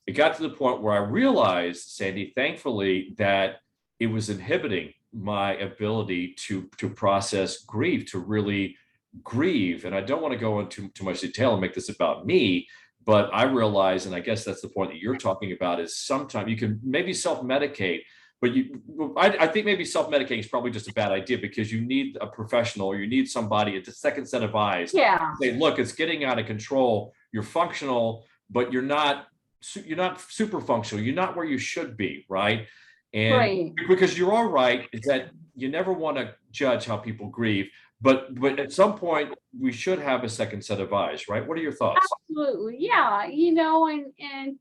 Speaker 1: it got to the point where I realized, Sandi, thankfully, that it was inhibiting my ability to process grief, to really grieve, and I don't want to go into too much detail and make this about me, but I realize, and I guess that's the point that you're talking about, is sometimes you can maybe self-medicate, but I think maybe self-medicating is probably just a bad idea, because you need a professional, or you need somebody at the second set of eyes.
Speaker 3: Yeah.
Speaker 1: Say, look, it's getting out of control. You're functional, but you're not super functional. You're not where you should be, right? And
Speaker 3: Right.
Speaker 1: because you're all right, is that you never want to judge how people grieve, but at some point we should have a second set of eyes, right? What are your thoughts?
Speaker 3: Absolutely. Yeah. And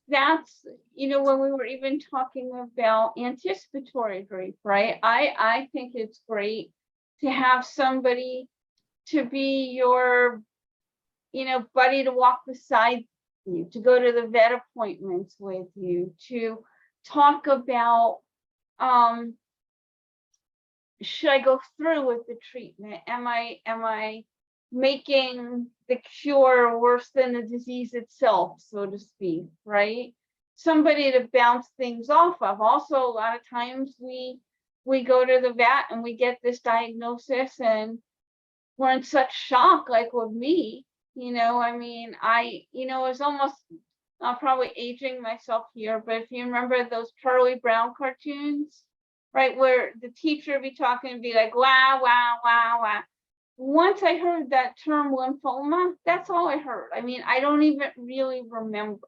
Speaker 3: that's, when we were even talking about anticipatory grief, right? I think it's great to have somebody to be your, buddy, to walk beside you, to go to the vet appointments with you, to talk about, should I go through with the treatment? Am I making the cure worse than the disease itself, so to speak, right? Somebody to bounce things off of. Also, a lot of times we go to the vet and we get this diagnosis and we're in such shock, like with me, it's almost, I'm probably aging myself here, but if you remember those Charlie Brown cartoons, right, where the teacher would be talking and be like, wow, wow, wow, wow. Once I heard that term lymphoma, that's all I heard. I don't even really remember,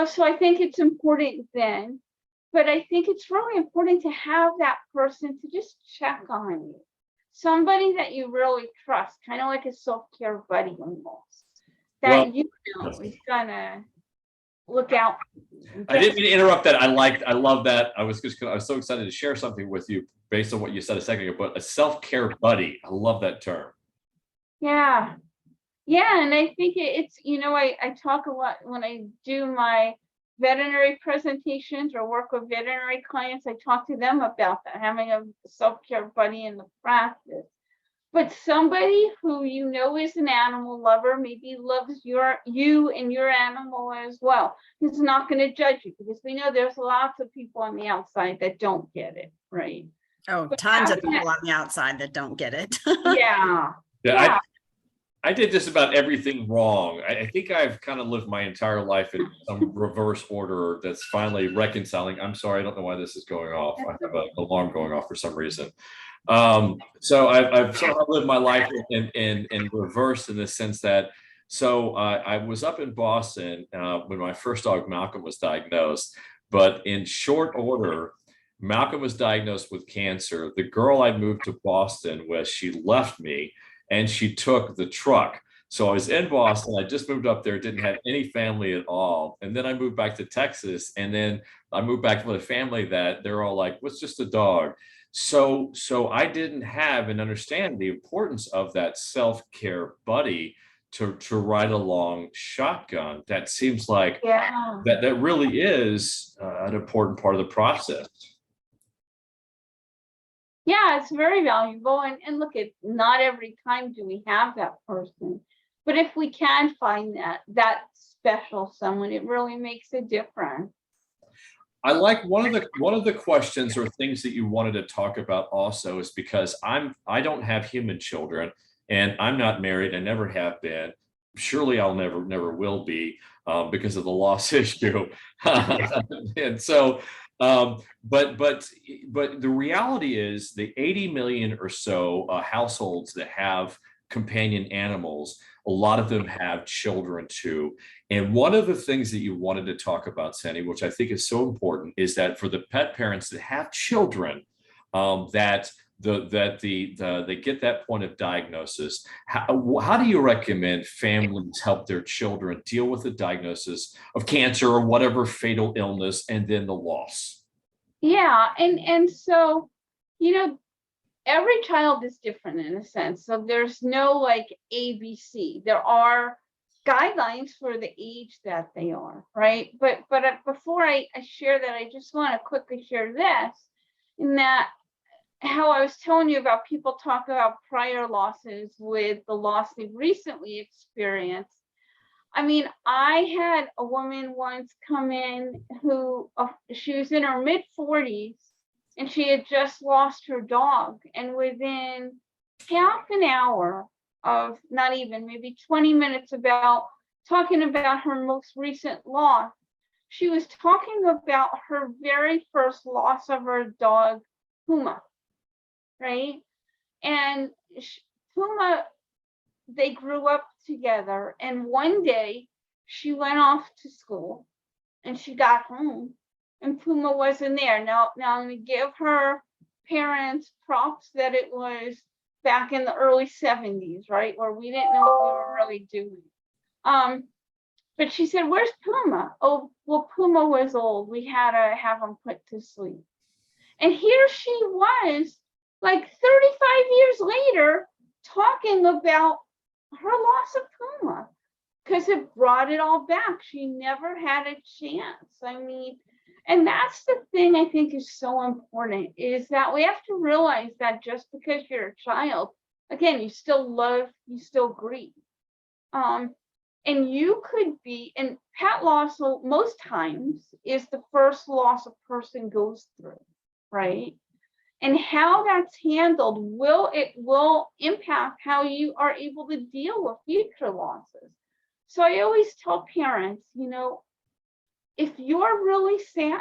Speaker 3: so I think it's important then, but I think it's really important to have that person to just check on you. Somebody that you really trust, kind of like a self-care buddy almost, that is gonna look out.
Speaker 1: I didn't mean to interrupt that. I love that. I was so excited to share something with you based on what you said a second ago, but a self-care buddy. I love that term.
Speaker 3: Yeah. Yeah. And I think it's, I talk a lot when I do my veterinary presentations or work with veterinary clients. I talk to them about that, having a self-care buddy in the practice. But somebody who is an animal lover, maybe loves you and your animal as well, is not going to judge you, because we know there's lots of people on the outside that don't get it, right?
Speaker 2: Oh, tons of people on the outside that don't get it.
Speaker 3: Yeah.
Speaker 1: I did just about everything wrong. I think I've kind of lived my entire life in some reverse order that's finally reconciling. I'm sorry, I don't know why this is going off. I have an alarm going off for some reason. So I've somehow lived my life in reverse, in the sense that, so I was up in Boston when my first dog Malcolm was diagnosed, but in short order, Malcolm was diagnosed with cancer. The girl I moved to Boston with, she left me and she took the truck. So I was in Boston. I just moved up there, didn't have any family at all. And then I moved back to Texas, and then I moved back with a family that they're all like, what's just a dog? So I didn't have and understand the importance of that self-care buddy to ride along shotgun. That seems like that really is an important part of the process.
Speaker 3: Yeah, it's very valuable. And look, not every time do we have that person, but if we can find that special someone, it really makes a difference.
Speaker 1: I like one of the questions or things that you wanted to talk about also is because I don't have human children, and I'm not married. I never have been. Surely I'll never will be, because of the loss issue. And so, but the reality is the 80 million or so households that have companion animals, a lot of them have children too. And one of the things that you wanted to talk about, Sandi, which I think is so important, is that for the pet parents that have children, that they get that point of diagnosis. How do you recommend families help their children deal with the diagnosis of cancer or whatever fatal illness, and then the loss?
Speaker 3: Yeah, and so, every child is different in a sense. So there's no like ABC. There are guidelines for the age that they are, right? But before I share that, I just want to quickly share this, in that how I was telling you about people talk about prior losses with the loss they've recently experienced. I had a woman once come in who she was in her mid 40s, and she had just lost her dog, and within half an hour of, not even, maybe 20 minutes, about talking about her most recent loss. She was talking about her very first loss of her dog, Puma, right? And Puma, they grew up together. And one day she went off to school and she got home and Puma wasn't there. Now I'm going to give her parents props that it was back in the early 70s, right? Where we didn't know what we were really doing. But she said, "Where's Puma?" "Oh, well, Puma was old. We had to have him put to sleep." And here she was, like 35 years later, talking about her loss of Puma, because it brought it all back. She never had a chance. I mean, and that's the thing I think is so important, is that we have to realize that just because you're a child, again, you still love, you still grieve. And you could be, and pet loss most times is the first loss a person goes through, right? And how that's handled will impact how you are able to deal with future losses. So I always tell parents, if you're really sad,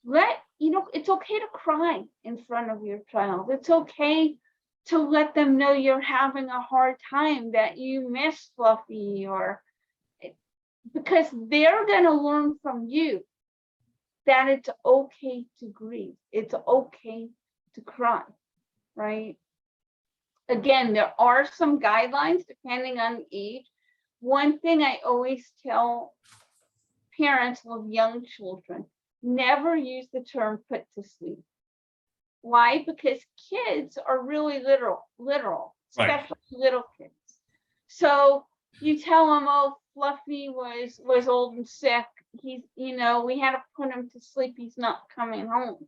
Speaker 3: it's okay to cry in front of your child. It's okay to let them know you're having a hard time, that you miss Fluffy, because they're going to learn from you that it's okay to grieve. It's okay to cry, right? Again, there are some guidelines depending on the age. One thing I always tell parents with young children, never use the term put to sleep. Why? Because kids are really literal, especially little kids. So you tell them, "Oh, Fluffy was old and sick. He's, we had to put him to sleep. He's not coming home."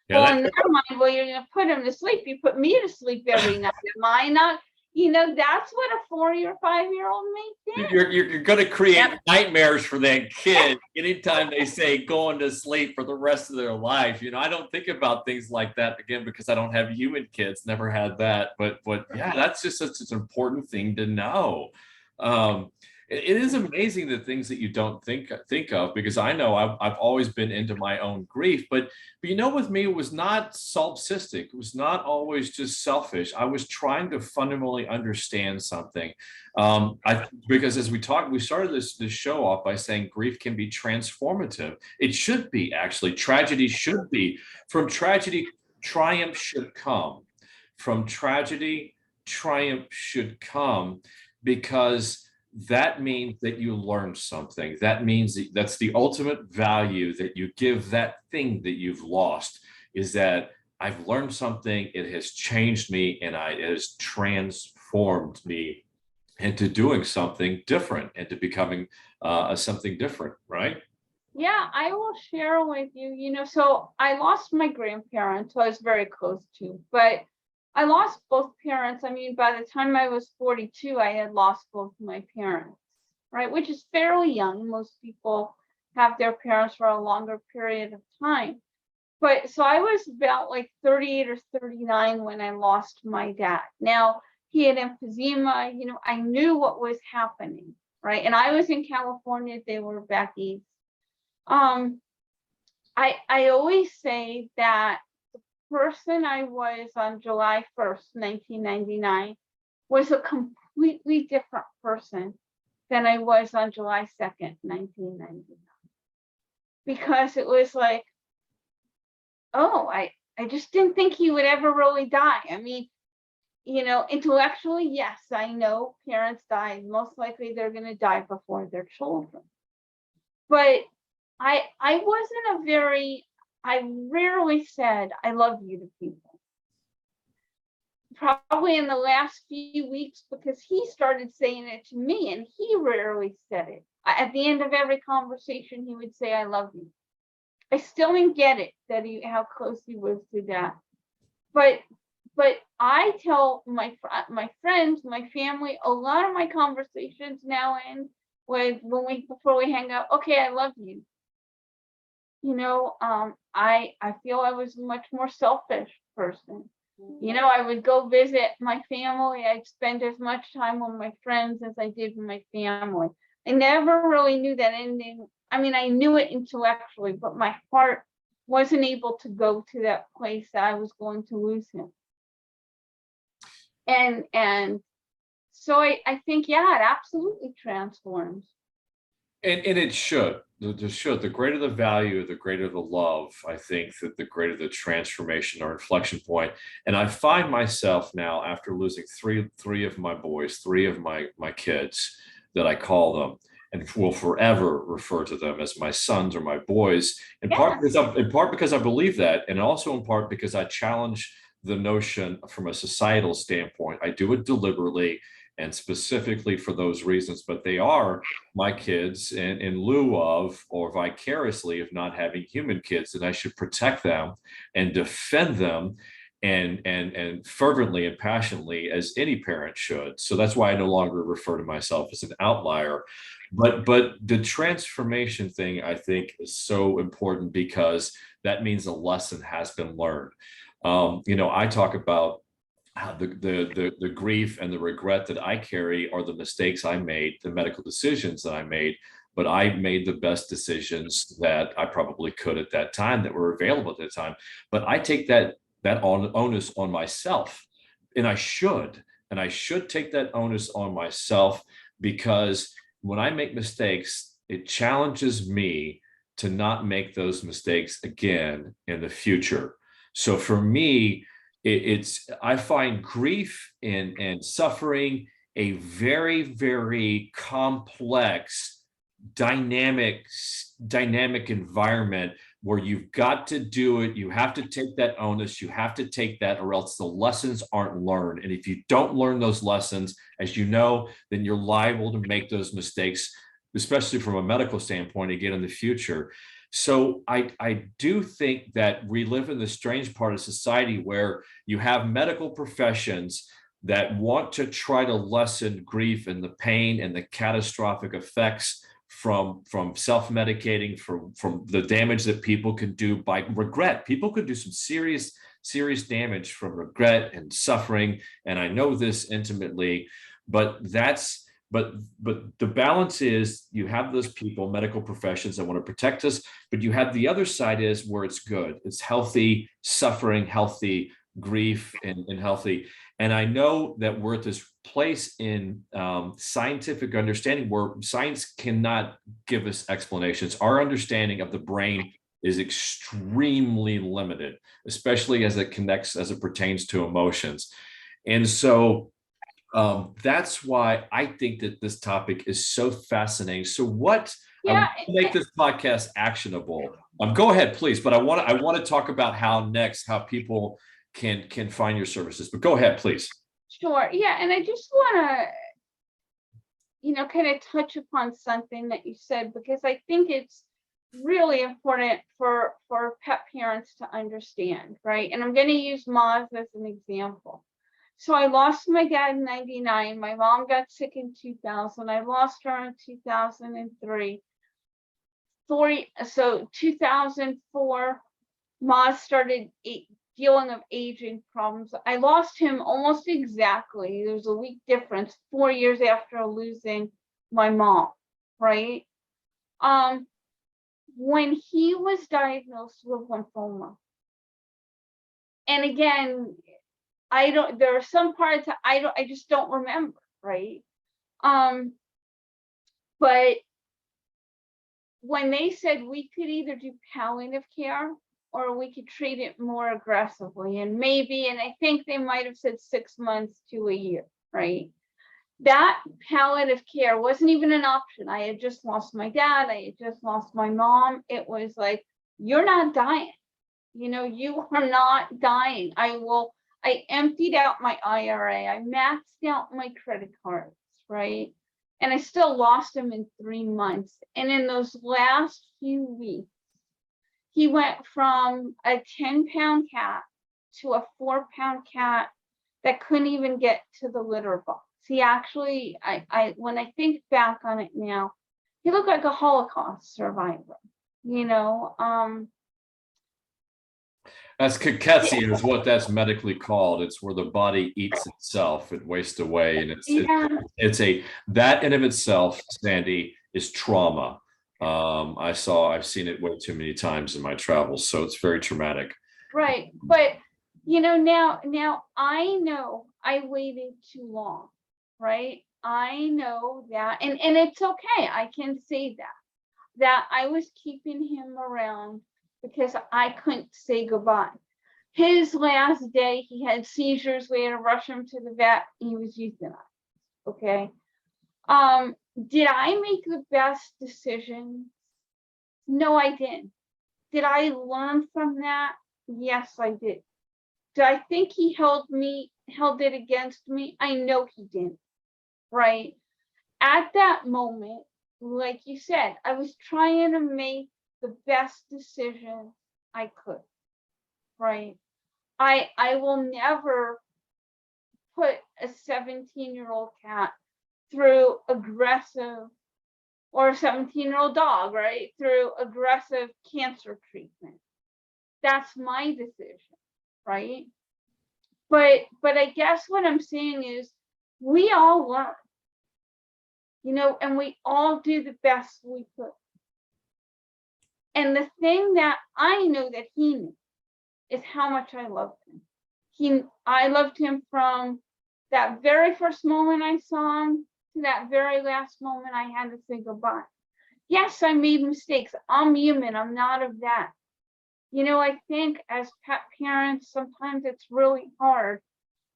Speaker 1: Yeah,
Speaker 3: Well, in their mind, well, you're going to put him to sleep. You put me to sleep every night. Am I not? That's what a 4 or 5-year-old may think.
Speaker 1: You're going to create nightmares for that kid anytime they say going to sleep for the rest of their life. I don't think about things like that, again, because I don't have human kids, never had that. But yeah, that's just such an important thing to know. It is amazing the things that you don't think of, because I know I've always been into my own grief, but with me, it was not solipsistic. It was not always just selfish. I was trying to fundamentally understand something. Because as we started this show off by saying grief can be transformative. It should be, actually. Tragedy should be. From tragedy, triumph should come. From tragedy, triumph should come, because that means that you learned something. That means that's the ultimate value that you give that thing that you've lost, is that I've learned something, it has changed me, and it has transformed me into doing something different, and to becoming something different, right?
Speaker 3: Yeah, I will share with you, so I lost my grandparents, who I was very close to, but I lost both parents. I mean, by the time I was 42, I had lost both my parents, right? Which is fairly young. Most people have their parents for a longer period of time. But so I was about like 38 or 39 when I lost my dad. Now, he had emphysema, I knew what was happening, right? And I was in California, they were back east. I always say that person I was on July 1st, 1999, was a completely different person than I was on July 2nd, 1999. Because it was like, oh, I just didn't think he would ever really die. I mean, intellectually, yes, I know parents die. Most likely they're going to die before their children. But I rarely said I love you to people. Probably in the last few weeks, because he started saying it to me, and he rarely said it. At the end of every conversation, he would say, "I love you." I still didn't get it, how close he was to that. But I tell my friends, my family, a lot of my conversations now end with, before we hang up, "Okay, I love you." I feel I was a much more selfish person. I would go visit my family. I'd spend as much time with my friends as I did with my family. I never really knew that ending. I mean, I knew it intellectually, but my heart wasn't able to go to that place that I was going to lose him. And so I think, yeah, it absolutely transforms.
Speaker 1: And it should. The greater the value, the greater the love. I think that the greater the transformation or inflection point. And I find myself now, after losing three of my boys, three of my kids, that I call them and will forever refer to them as my sons or my boys. In part because I believe that, and also in part because I challenge the notion from a societal standpoint. I do it deliberately and specifically for those reasons, but they are my kids in lieu of or vicariously of not having human kids, and I should protect them and defend them and fervently and passionately as any parent should. So that's why I no longer refer to myself as an outlier. But the transformation thing, I think, is so important because that means a lesson has been learned. I talk about how the grief and the regret that I carry are the mistakes I made, the medical decisions that I made, but I made the best decisions that I probably could at that time that were available at that time. But I take that onus on myself, and I should take that onus on myself, because when I make mistakes, it challenges me to not make those mistakes again in the future. So for me, I find grief and suffering a very, very complex, dynamic environment where you've got to do it. You have to take that onus. You have to take that, or else the lessons aren't learned. And if you don't learn those lessons, as you know, then you're liable to make those mistakes, especially from a medical standpoint, again in the future. So I do think that we live in the strange part of society where you have medical professions that want to try to lessen grief and the pain and the catastrophic effects from self-medicating, from the damage that people can do by regret. People could do some serious damage from regret and suffering. And I know this intimately, but the balance is you have those people, medical professions that want to protect us, but you have the other side is where it's good. It's healthy suffering, healthy grief, and healthy. And I know that we're at this place in scientific understanding where science cannot give us explanations. Our understanding of the brain is extremely limited, especially as it pertains to emotions. And so that's why I think that this topic is so fascinating. So make this podcast actionable. Go ahead, please. But I want to talk about how people can find your services. But go ahead, please.
Speaker 3: Sure. Yeah. And I just want to, kind of touch upon something that you said, because I think it's really important for pet parents to understand, right? And I'm going to use Moz as an example. So I lost my dad in 1999. My mom got sick in 2000. I lost her in 2003. So 2004, Moz started dealing with aging problems. I lost him almost exactly. There's a week difference, 4 years after losing my mom, right? When he was diagnosed with lymphoma, and again, there are some parts I just don't remember, right? But when they said we could either do palliative care or we could treat it more aggressively, and I think they might have said 6 months to a year, right? That palliative care wasn't even an option. I had just lost my dad. I had just lost my mom. It was like, you're not dying. You are not dying. I emptied out my IRA. I maxed out my credit cards, right? And I still lost him in 3 months. And in those last few weeks, he went from a 10-pound cat to a 4-pound cat that couldn't even get to the litter box. He actually, when I think back on it now, he looked like a Holocaust survivor,
Speaker 1: That's cachexia is what that's medically called. It's where the body eats itself. It wastes away. And
Speaker 3: Yeah,
Speaker 1: that in of itself, Sandy, is trauma. I've seen it way too many times in my travels. So it's very traumatic.
Speaker 3: right. But now I know I waited too long, right? I know that, and it's okay. I can say that I was keeping him around because I couldn't say goodbye. His last day, he had seizures. We had to rush him to the vet. He was euthanized. Okay. Did I make the best decision? No, I didn't. Did I learn from that? Yes, I did. Do I think he held it against me? I know he didn't. Right. At that moment, like you said, I was trying to make the best decision I could. Right. I will never put a 17-year-old cat through aggressive, or a 17-year-old dog, right, through aggressive cancer treatment. That's my decision, right? But I guess what I'm saying is we all learn, and we all do the best we could. And the thing that I know that he knew is how much I loved him. I loved him from that very first moment I saw him to that very last moment I had to say goodbye. Yes, I made mistakes. I'm human. I'm not of that. I think as pet parents, sometimes it's really hard,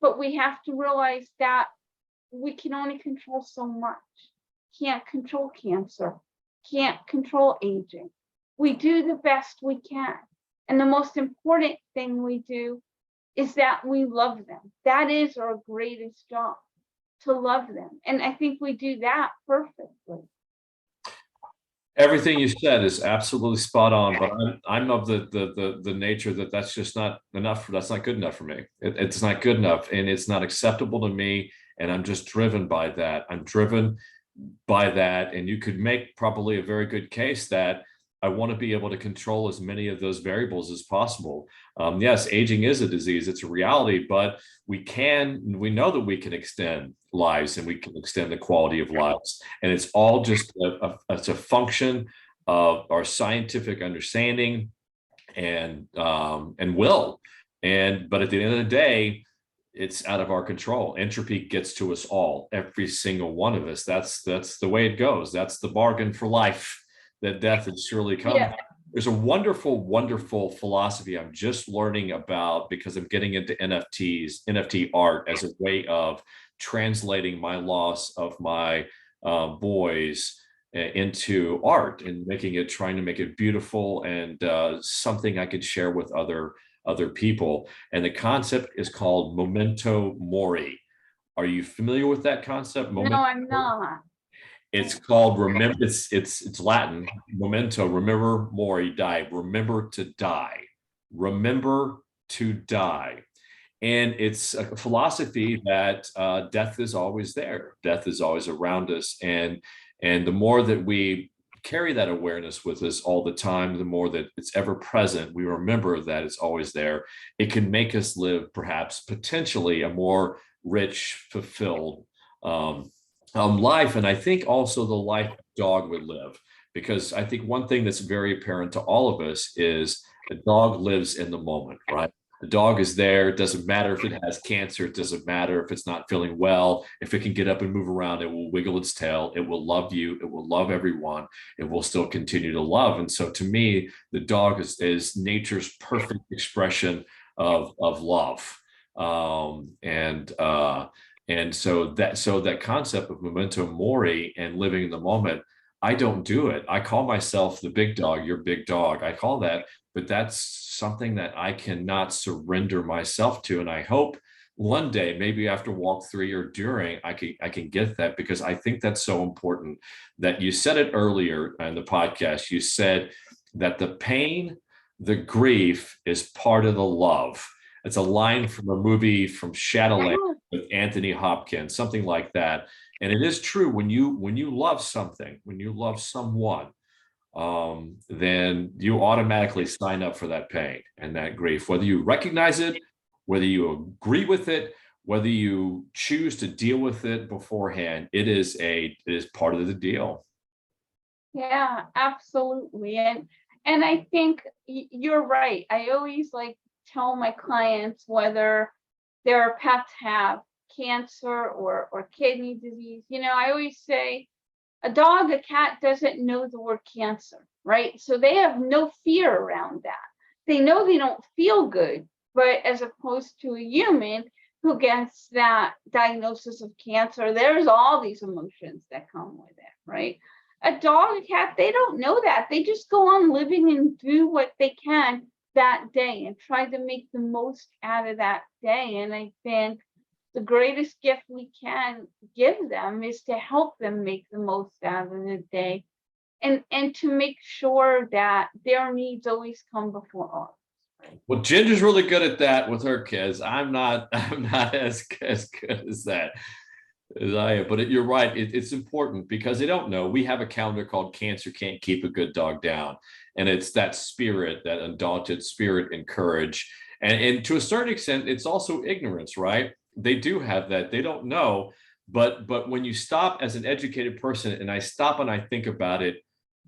Speaker 3: but we have to realize that we can only control so much. Can't control cancer, can't control aging. We do the best we can. And the most important thing we do is that we love them. That is our greatest job, to love them. And I think we do that perfectly.
Speaker 1: Everything you said is absolutely spot on, but I'm of the nature that that's just not enough. That's not good enough for me. It's not good enough, and it's not acceptable to me. And I'm just driven by that. I'm driven by that. And you could make probably a very good case that I want to be able to control as many of those variables as possible. Yes, aging is a disease. It's a reality, but we know that we can extend lives and we can extend the quality of lives. And it's all just it's a function of our scientific understanding and will. But at the end of the day, it's out of our control. Entropy gets to us all, every single one of us. That's the way it goes. That's the bargain for life, that death has surely come. Yeah. There's a wonderful, wonderful philosophy I'm just learning about because I'm getting into NFT art as a way of translating my loss of my boys into art and trying to make it beautiful and something I could share with other people. And the concept is called memento mori. Are you familiar with that concept?
Speaker 3: No, I'm not.
Speaker 1: It's called remember. It's Latin. Memento. Remember, mori, die. Remember to die. Remember to die. And it's a philosophy that death is always there. Death is always around us. And the more that we carry that awareness with us all the time, the more that it's ever present, we remember that it's always there. It can make us live perhaps potentially a more rich, fulfilled life. And I think also the life a dog would live, because I think one thing that's very apparent to all of us is the dog lives in the moment, right? The dog is there. It doesn't matter if it has cancer. It doesn't matter if it's not feeling well. If it can get up and move around, it will wiggle its tail. It will love you. It will love everyone. It will still continue to love. And so to me, the dog is nature's perfect expression of love. And so that concept of memento mori and living in the moment, I don't do it. I call myself the big dog, your big dog. I call that, but that's something that I cannot surrender myself to. And I hope one day, maybe after walk 3 or during, I can get that, because I think that's so important. That you said it earlier in the podcast. You said that the pain, the grief is part of the love. It's a line from a movie from Shadowland with Anthony Hopkins, something like that. And it is true, when you love something, when you love someone, then you automatically sign up for that pain and that grief, whether you recognize it, whether you agree with it, whether you choose to deal with it beforehand. It is part of the deal.
Speaker 3: Yeah, absolutely. And I think you're right. I always like tell my clients, whether their pets have cancer or kidney disease, I always say a dog, a cat doesn't know the word cancer, right? So they have no fear around that. They know they don't feel good, but as opposed to a human who gets that diagnosis of cancer, there's all these emotions that come with it, right? A dog, a cat, they don't know that. They just go on living and do what they can that day and try to make the most out of that day. And I think the greatest gift we can give them is to help them make the most out of the day, and to make sure that their needs always come before ours.
Speaker 1: Well, Ginger's really good at that with her kids. I'm not as good as that as I am. But you're right. It's important because they don't know. We have a calendar called Cancer Can't Keep a Good Dog Down. And it's that spirit, that undaunted spirit and courage. And to a certain extent, it's also ignorance, right? They do have that. They don't know. But when you stop as an educated person, and I stop and I think about it,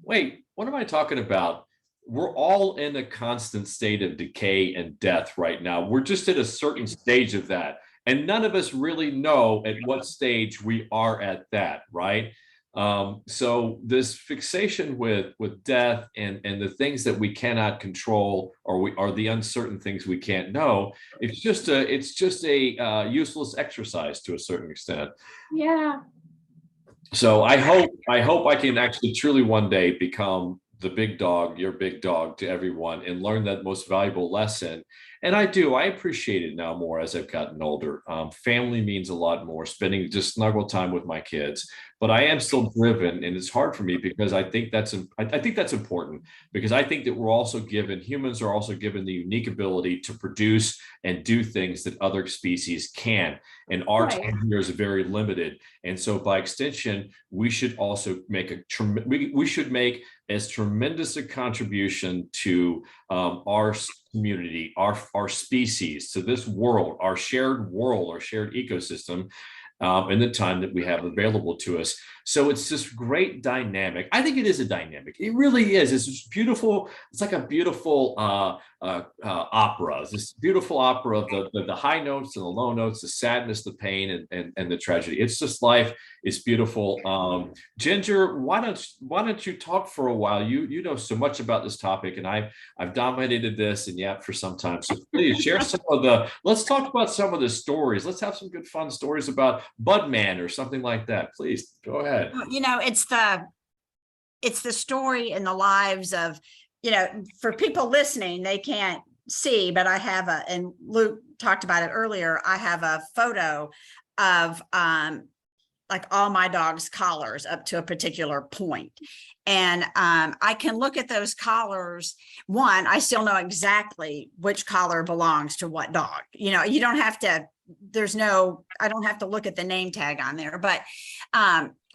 Speaker 1: wait, what am I talking about? We're all in a constant state of decay and death right now. We're just at a certain stage of that. And none of us really know at what stage we are at that, right? So this fixation with death and the things that we cannot control, or the uncertain things we can't know, it's just a useless exercise to a certain extent.
Speaker 3: Yeah.
Speaker 1: So I hope I can actually truly one day become the big dog, your big dog to everyone, and learn that most valuable lesson. And I appreciate it now more as I've gotten older. Family means a lot more, spending just snuggle time with my kids. But I am still driven, and it's hard for me because I think that's important, because I think that humans are also given the unique ability to produce and do things that other species can. And our time here is very limited. And so by extension, we should also make we should make as tremendous a contribution to our community, our species, to this world, our shared ecosystem, in the time that we have available to us. So it's this great dynamic. I think it is a dynamic. It really is. It's just beautiful. It's like a beautiful opera. It's this beautiful opera of the high notes and the low notes, the sadness, the pain, and the tragedy. It's just life. It's beautiful. Ginger, why don't you talk for a while? You know so much about this topic, and I've dominated this and yapped for some time. So please share let's talk about some of the stories. Let's have some good fun stories about Budman or something like that. Please go ahead.
Speaker 2: It's the story and the lives of, for people listening, they can't see, but I have and Luke talked about it earlier, I have a photo of like all my dog's collars up to a particular point. And I can look at those collars. One, I still know exactly which collar belongs to what dog. You don't have to, I don't have to look at the name tag on there, but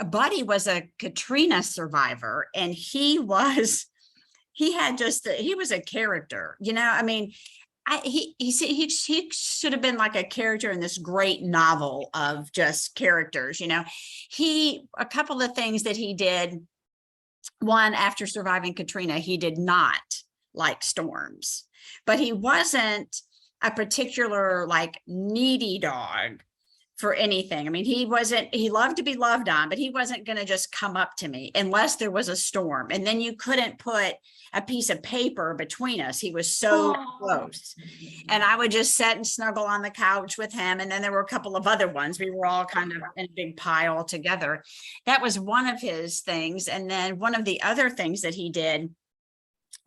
Speaker 2: Buddy was a Katrina survivor, and he was a character, I mean, he should have been like a character in this great novel of just characters. A couple of things that he did. One, after surviving Katrina, he did not like storms, but he wasn't a particular like needy dog for anything. I mean, he loved to be loved on, but he wasn't going to just come up to me unless there was a storm. And then you couldn't put a piece of paper between us. He was so close. And I would just sit and snuggle on the couch with him. And then there were a couple of other ones. We were all kind of in a big pile together. That was one of his things. And then one of the other things that he did,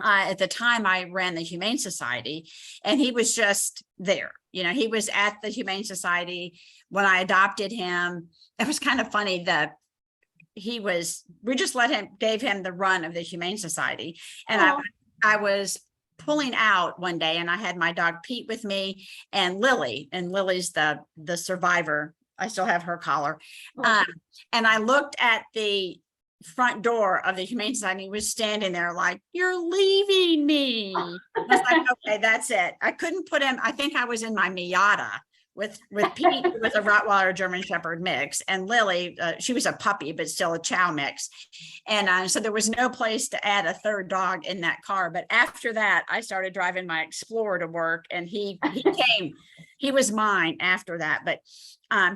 Speaker 2: at the time I ran the Humane Society, and he was just there. He was at the Humane Society when I adopted him. It was kind of funny that we just gave him the run of the Humane Society. And I was pulling out one day, and I had my dog Pete with me and Lily's the survivor. I still have her collar. And I looked at the front door of the Humane Society. He was standing there like, "You're leaving me." I was like, okay, that's it. I couldn't put him. I think I was in my Miata with Pete, who was a Rottweiler German Shepherd mix, and Lily, she was a puppy, but still a chow mix. And so there was no place to add a third dog in that car. But after that, I started driving my Explorer to work, and he came, he was mine after that. But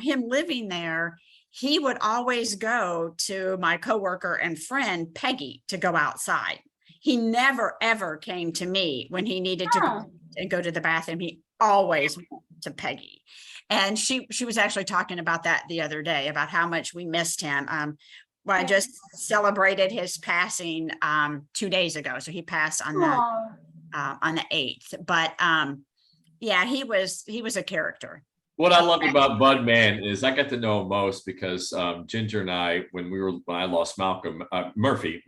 Speaker 2: him living there, he would always go to my coworker and friend, Peggy, to go outside. He never, ever came to me when he needed to go to the bathroom. He always went to Peggy. And she was actually talking about that the other day, about how much we missed him. Well, I just celebrated his passing 2 days ago. So he passed on the 8th. But yeah, he was a character.
Speaker 1: What I love about Budman is I got to know him most because Ginger and I, when I lost Malcolm, Murphy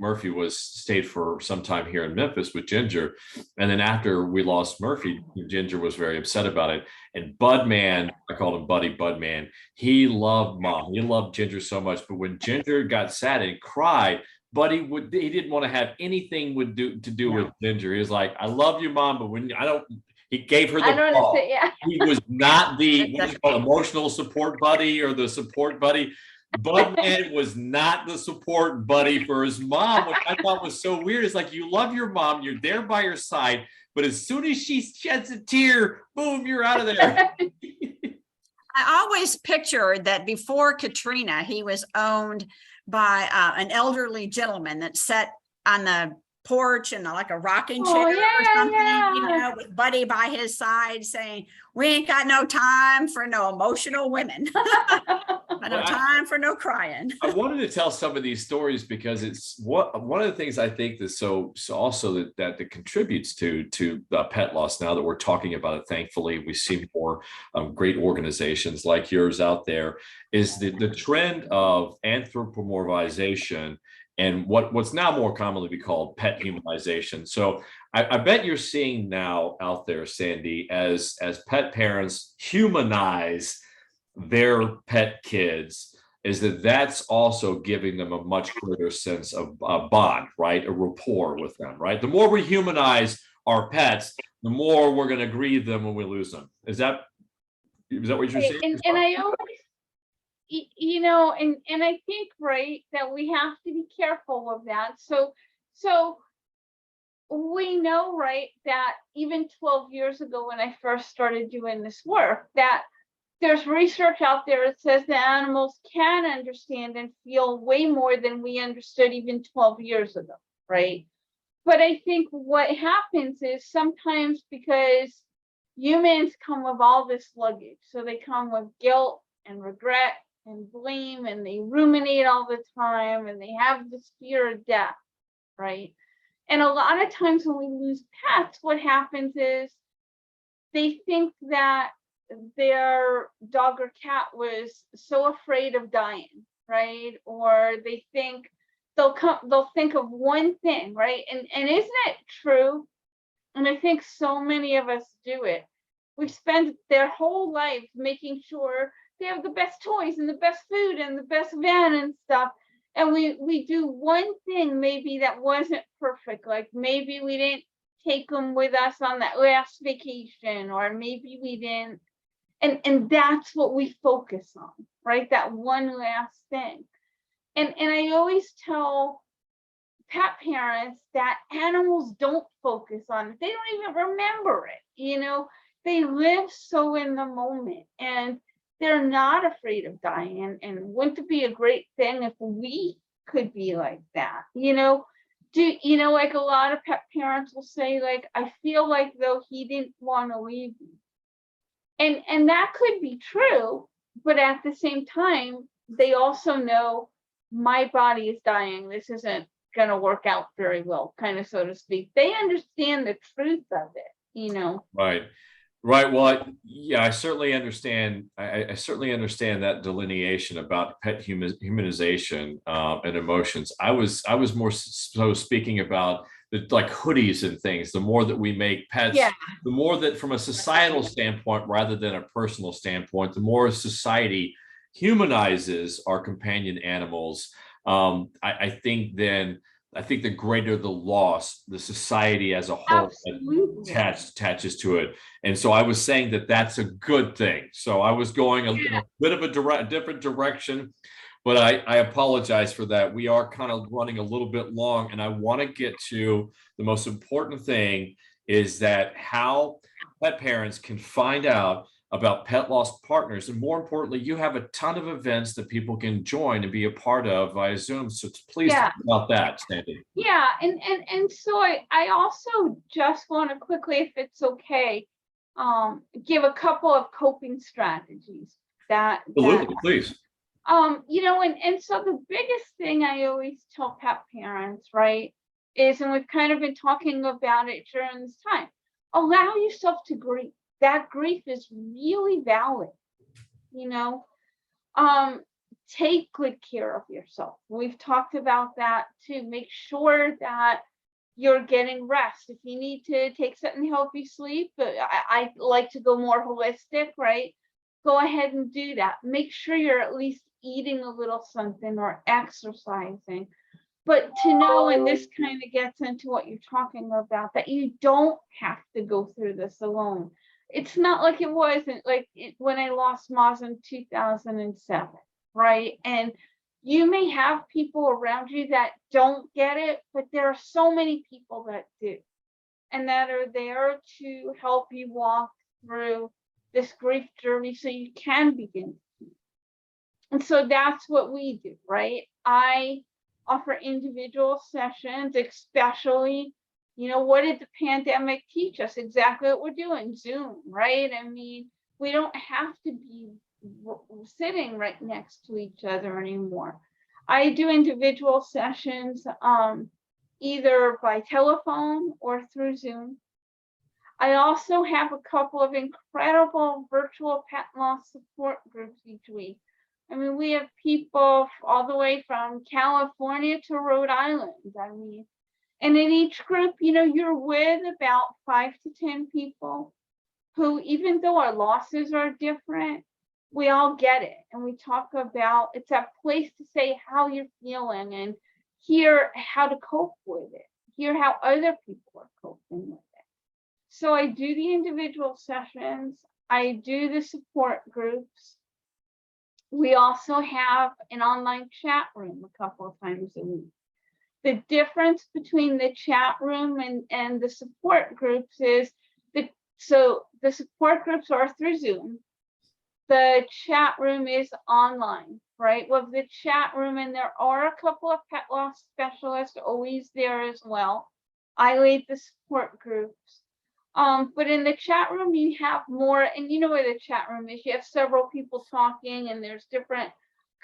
Speaker 1: stayed for some time here in Memphis with Ginger. And then after we lost Murphy, Ginger was very upset about it. And Budman, I called him Buddy Budman, he loved Mom. He loved Ginger so much. But when Ginger got sad and cried, Buddy he didn't want to have anything to do with Ginger. He was like, "I love you, Mom, but when he gave her the ball." He was not the emotional support buddy or the support buddy. Budman was not the support buddy for his mom, which I thought was so weird. It's like, you love your mom, you're there by her side, but as soon as she sheds a tear, boom, you're out of there.
Speaker 2: I always pictured that before Katrina, he was owned by an elderly gentleman that sat on the porch and like a rocking chair or something, you know, with Buddy by his side saying, "We ain't got no time for no emotional women." No time for no crying.
Speaker 1: I wanted to tell some of these stories because it's one of the things I think that's so also that contributes to the pet loss. Now that we're talking about it, thankfully we see more great organizations like yours out there, is the trend of anthropomorphization and what's now more commonly be called pet humanization. So I bet you're seeing now out there, Sandi, as pet parents humanize their pet kids, is that's also giving them a much greater sense of bond, right? A rapport with them, right? The more we humanize our pets, the more we're going to grieve them when we lose them. Is that what you're saying?
Speaker 3: And I always, you know, and I think, right, that we have to be careful of that. So we know, right, that even 12 years ago when I first started doing this work, that there's research out there that says that animals can understand and feel way more than we understood even 12 years ago, right? But I think what happens is sometimes because humans come with all this luggage, so they come with guilt and regret and blame, and they ruminate all the time, and they have this fear of death, right? And a lot of times when we lose pets, what happens is they think that their dog or cat was so afraid of dying, right? Or they think they'll think of one thing, right? And isn't it true? And I think so many of us do it. We spend their whole life making sure they have the best toys and the best food and the best van and stuff. And we do one thing maybe that wasn't perfect. Like maybe we didn't take them with us on that last vacation, or maybe we didn't. And that's what we focus on, right? That one last thing. And I always tell pet parents that animals don't focus on it. They don't even remember it. You know, they live so in the moment, and they're not afraid of dying. And wouldn't it be a great thing if we could be like that? You know, like a lot of pet parents will say, like, I feel like though he didn't want to leave me. And that could be true, but at the same time, they also know my body is dying. This isn't going to work out very well, kind of, so to speak. They understand the truth of it, you know.
Speaker 1: Right. Well, yeah, I certainly understand. I certainly understand that delineation about pet humanization and emotions. I was more so speaking about like hoodies and things. The more that we make pets, the more that from a societal standpoint, rather than a personal standpoint, the more society humanizes our companion animals. I think the greater the loss, the society as a whole
Speaker 3: Absolutely.
Speaker 1: attaches to it. And so I was saying that that's a good thing. So I was going a bit of a different direction, but I apologize for that. We are kind of running a little bit long, and I want to get to the most important thing, is that how pet parents can find out about pet loss partners. And more importantly, you have a ton of events that people can join and be a part of via Zoom. So please talk about that, Sandy.
Speaker 3: Yeah, and so I also just want to quickly, if it's okay, give a couple of coping strategies that
Speaker 1: Absolutely, please.
Speaker 3: and so the biggest thing I always tell pet parents, right, is, and we've kind of been talking about it during this time, allow yourself to grieve. That grief is really valid, take good care of yourself. We've talked about that too. Make sure that you're getting rest. If you need to take something to help you sleep, but I like to go more holistic, right? Go ahead and do that. Make sure you're at least eating a little something or exercising. But to know, and this kind of gets into what you're talking about, that you don't have to go through this alone. It's not like it wasn't like when I lost Moz in 2007, right? And you may have people around you that don't get it, but there are so many people that do, and that are there to help you walk through this grief journey so you can begin. And so that's what we do, right? I offer individual sessions, especially, what did the pandemic teach us? Exactly what we're doing, Zoom, right? I mean, we don't have to be sitting right next to each other anymore. I do individual sessions either by telephone or through Zoom. I also have a couple of incredible virtual pet loss support groups each week. I mean, we have people all the way from California to Rhode Island. I mean, and in each group, you're with about 5 to 10 people who, even though our losses are different, we all get it. And we talk about, it's a place to say how you're feeling and hear how to cope with it, hear how other people are coping with it. So I do the individual sessions. I do the support groups. We also have an online chat room a couple of times a week. The difference between the chat room and the support groups is so the support groups are through Zoom. The chat room is online, right? With the chat room, and there are a couple of pet loss specialists always there as well. I lead the support groups. But in the chat room, you have more, and you know where the chat room is. You have several people talking, and there's different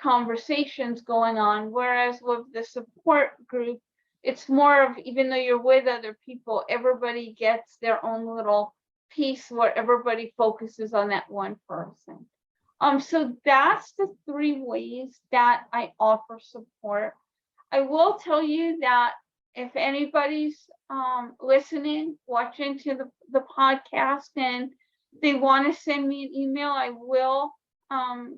Speaker 3: conversations going on. Whereas with the support group, it's more of, even though you're with other people, everybody gets their own little piece where everybody focuses on that one person. So that's the 3 ways that I offer support. I will tell you that if anybody's listening, watching to the podcast, and they want to send me an email, I will,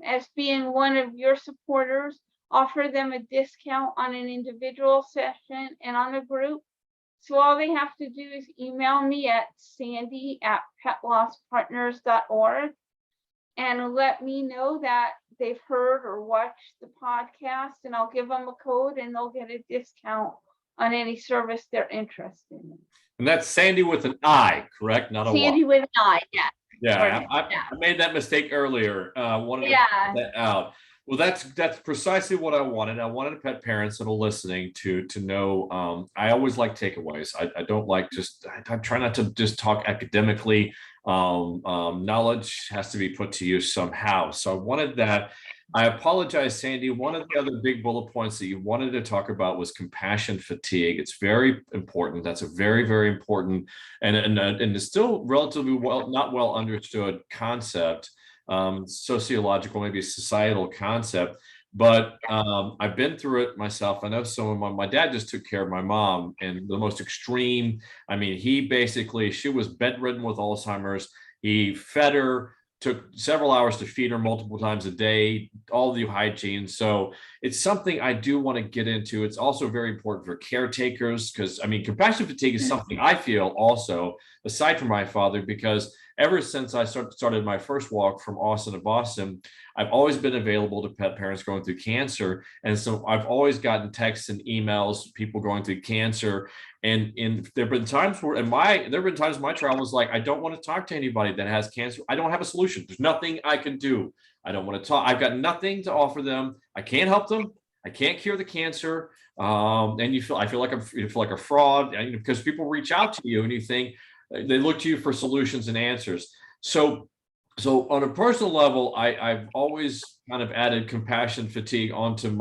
Speaker 3: as being one of your supporters, offer them a discount on an individual session and on a group. So all they have to do is email me at sandy@petlosspartners.org and let me know that they've heard or watched the podcast, and I'll give them a code and they'll get a discount on any service they're interested in.
Speaker 1: And that's Sandy with an I, correct? Not a
Speaker 3: Sandy
Speaker 1: Y.
Speaker 3: with an I, yeah.
Speaker 1: Yeah, I made that mistake earlier. Wanted to point that out. Well, that's precisely what I wanted. I wanted pet parents that are listening to know. I always like takeaways. I don't like I try not to just talk academically. Knowledge has to be put to use somehow. So I wanted that. I apologize, Sandy. One of the other big bullet points that you wanted to talk about was compassion fatigue. It's very important. That's a very, very important and it's still relatively not well understood concept, sociological, maybe societal concept. But I've been through it myself. I know my dad just took care of my mom in the most extreme. I mean, she was bedridden with Alzheimer's. He fed her, took several hours to feed her multiple times a day, all the hygiene. So it's something I do want to get into. It's also very important for caretakers because, I mean, compassion fatigue is something I feel also, aside from my father, because ever since I started my first walk from Austin to Boston, I've always been available to pet parents going through cancer. And so I've always gotten texts and emails, people going through cancer. And there have been times where there have been times in my travels, like, I don't want to talk to anybody that has cancer. I don't have a solution. There's nothing I can do. I don't want to talk. I've got nothing to offer them. I can't help them. I can't cure the cancer. And I feel like you feel like a fraud, because people reach out to you and you think they look to you for solutions and answers. So on a personal level, I've always kind of added compassion fatigue onto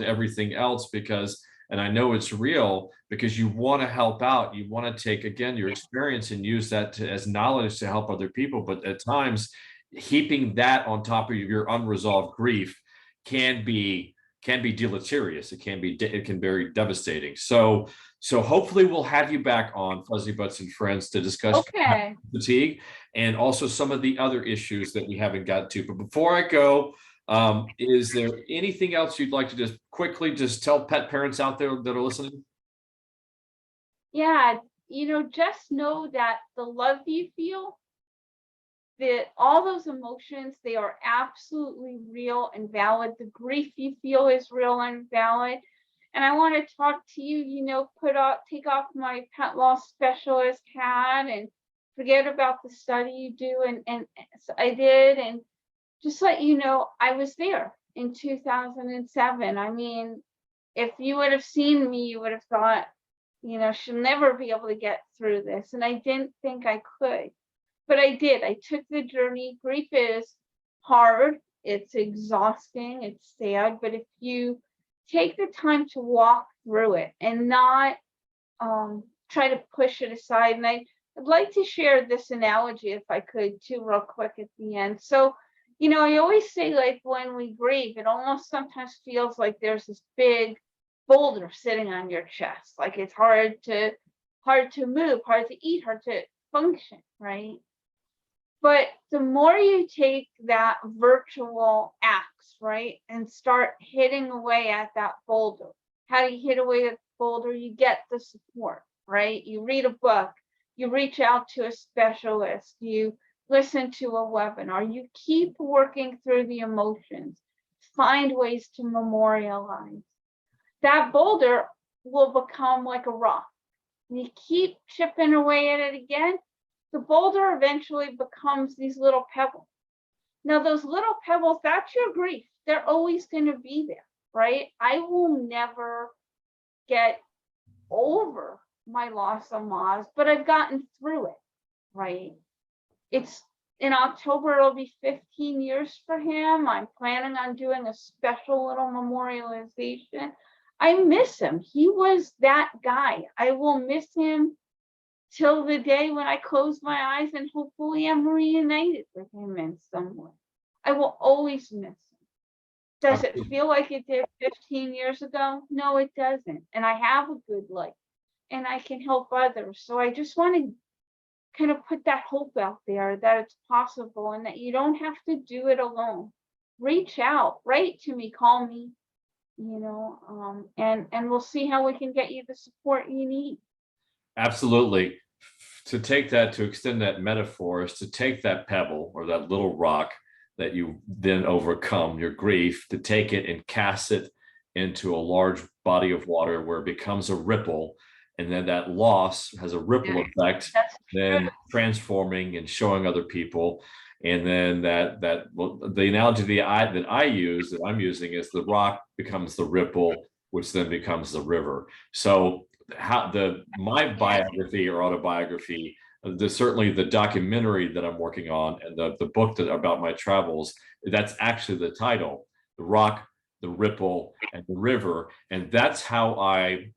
Speaker 1: everything else, because, and I know it's real, because you want to help out. You want to take, again, your experience and use that as knowledge to help other people. But at times, heaping that on top of your unresolved grief can be deleterious. It can be very devastating. So hopefully we'll have you back on Fuzzybutts and Friends to discuss fatigue and also some of the other issues that we haven't got to. But before I go, is there anything else you'd like to just quickly just tell pet parents out there that are listening?
Speaker 3: Yeah, just know that the love you feel, that all those emotions, they are absolutely real and valid. The grief you feel is real and valid. And I want to talk to you, take off my pet loss specialist hat and forget about the study you do. And so I did, and just let you know, I was there in 2007. I mean, if you would have seen me, you would have thought, she'll never be able to get through this. And I didn't think I could. But I did. I took the journey. Grief is hard. It's exhausting. It's sad. But if you take the time to walk through it and not try to push it aside, and I'd like to share this analogy, if I could, too, real quick at the end. So, I always say, like, when we grieve, it almost sometimes feels like there's this big boulder sitting on your chest. Like, it's hard to move, hard to eat, hard to function, right? But the more you take that virtual axe, right, and start hitting away at that boulder, how do you hit away at the boulder? You get the support, right? You read a book, you reach out to a specialist, you listen to a webinar, you keep working through the emotions, find ways to memorialize. That boulder will become like a rock. And you keep chipping away at it again, the boulder eventually becomes these little pebbles. Now, those little pebbles, that's your grief. They're always going to be there, right? I will never get over my loss of Moz, but I've gotten through it, right? It's in October, it'll be 15 years for him. I'm planning on doing a special little memorialization. I miss him. He was that guy. I will miss him till the day when I close my eyes and hopefully I'm reunited with him in some way. I will always miss him. Does it feel like it did 15 years ago? No, it doesn't. And I have a good life and I can help others. So I just want to kind of put that hope out there that it's possible and that you don't have to do it alone. Reach out, write to me, call me, and we'll see how we can get you the support you need.
Speaker 1: Absolutely. To extend that metaphor is to take that pebble or that little rock that you then overcome your grief, to take it and cast it into a large body of water where it becomes a ripple. And then that loss has a ripple effect, then transforming and showing other people. And then the analogy that I'm using is the rock becomes the ripple, which then becomes the river. So my biography or autobiography, certainly the documentary that I'm working on and the book about my travels, that's actually the title, The Rock, the Ripple, and the River. And that's how I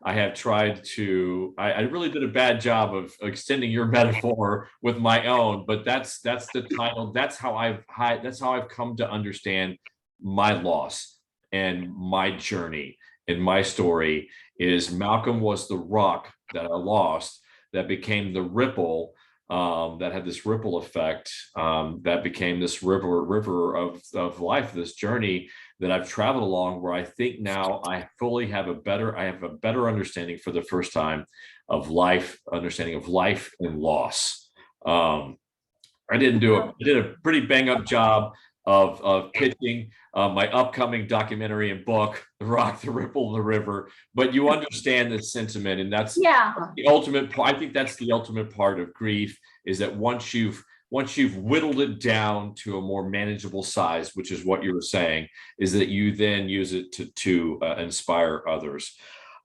Speaker 1: have tried to, I really did a bad job of extending your metaphor with my own, but that's the title. That's how I've come to understand my loss and my journey. And my story is Malcolm was the rock that I lost that became the ripple that had this ripple effect that became this river of life, this journey that I've traveled along, where I think now I fully have a better understanding for the first time of life, understanding of life and loss. I did a pretty bang up job of pitching my upcoming documentary and book, The Rock, the Ripple, the River, but you understand the sentiment, and that's the ultimate part. I think that's the ultimate part of grief, is that once you've whittled it down to a more manageable size, which is what you were saying, is that you then use it to inspire others.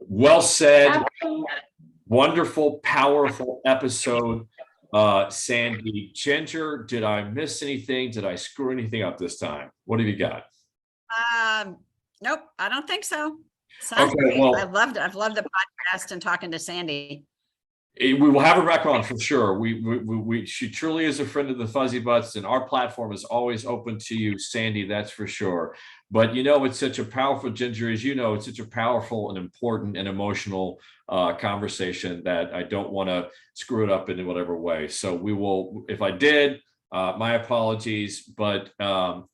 Speaker 1: Well said. Wonderful, powerful episode. Sandi. Ginger, did I miss anything? Did I screw anything up this time? What have you got?
Speaker 2: Nope, I don't think so. Sounds great. Well, I've loved the podcast and talking to Sandi.
Speaker 1: We will have her back on for sure. She truly is a friend of the Fuzzybutts, and our platform is always open to you, Sandi. That's for sure. But it's such a powerful, Ginger, as you know, it's such a powerful and important and emotional conversation that I don't want to screw it up in whatever way. So we will. If I did, my apologies. But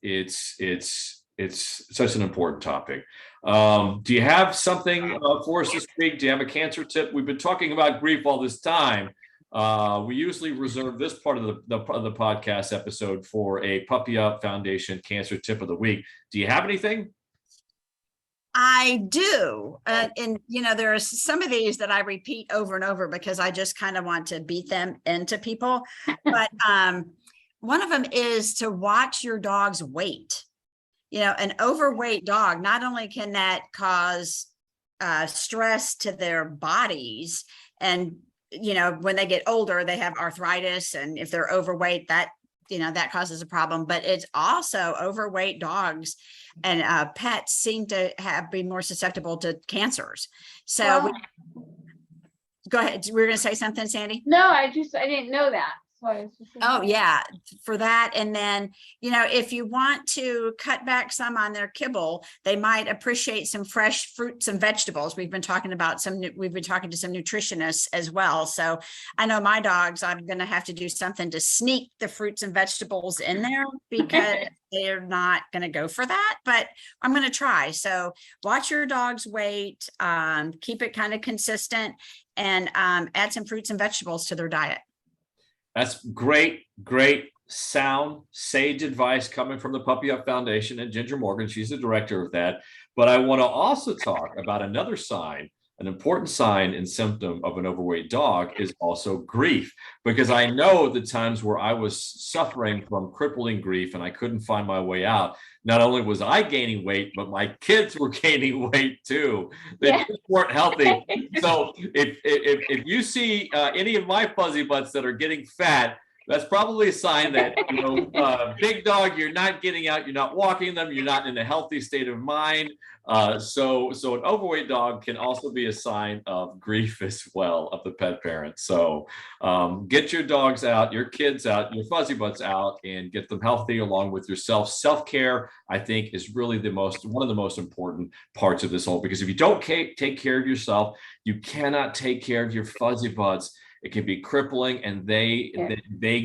Speaker 1: it's such an important topic. Do you have something for us this week? Do you have a cancer tip? We've been talking about grief all this time. We usually reserve this part of the podcast episode for a Puppy Up Foundation cancer tip of the week. Do you have anything?
Speaker 2: I do. And there are some of these that I repeat over and over because I just kind of want to beat them into people. But one of them is to watch your dog's weight. An overweight dog, not only can that cause stress to their bodies, and when they get older, they have arthritis, and if they're overweight, that causes a problem. But it's also overweight dogs and pets seem to be more susceptible to cancers. So go ahead. We're going to say something, Sandi?
Speaker 3: No, I didn't know that.
Speaker 2: Oh yeah, for that. And then, if you want to cut back some on their kibble, they might appreciate some fresh fruits and vegetables. We've been talking to some nutritionists as well. So I know my dogs, I'm going to have to do something to sneak the fruits and vegetables in there because they're not going to go for that, but I'm going to try. So watch your dog's weight, keep it kind of consistent, and add some fruits and vegetables to their diet.
Speaker 1: That's great, sound, sage advice coming from the Puppy Up Foundation and Ginger Morgan. She's the director of that. But I want to also talk about another sign. An important sign and symptom of an overweight dog is also grief, because I know the times where I was suffering from crippling grief and I couldn't find my way out. Not only was I gaining weight, but my kids were gaining weight too. They just weren't healthy. So if you see any of my Fuzzybutts that are getting fat, that's probably a sign that, big dog, you're not getting out, you're not walking them, you're not in a healthy state of mind. So an overweight dog can also be a sign of grief as well of the pet parent. So get your dogs out, your kids out, your Fuzzybutts out, and get them healthy along with yourself. Self-care, I think, is really one of the most important parts of this whole, because if you don't take care of yourself, you cannot take care of your Fuzzybutts. It can be crippling, and they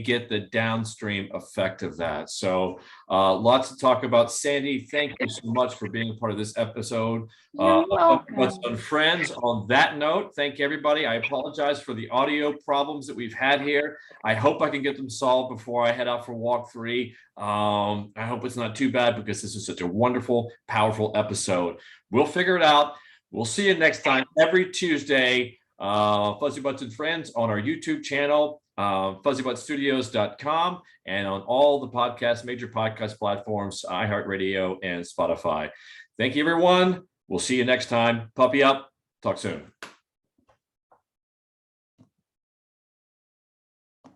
Speaker 1: get the downstream effect of that. So lots to talk about. Sandi, thank you so much for being a part of this episode. Fuzzybutts Friends. On that note, thank you, everybody. I apologize for the audio problems that we've had here. I hope I can get them solved before I head out for walk 3. I hope it's not too bad, because this is such a wonderful, powerful episode. We'll figure it out. We'll see you next time, every Tuesday. Fuzzybutts and Friends on our YouTube channel, fuzzybuttsstudios.com, and on all the major podcast platforms, iHeartRadio and Spotify. Thank you, everyone. We'll see you next time. Puppy up. Talk soon.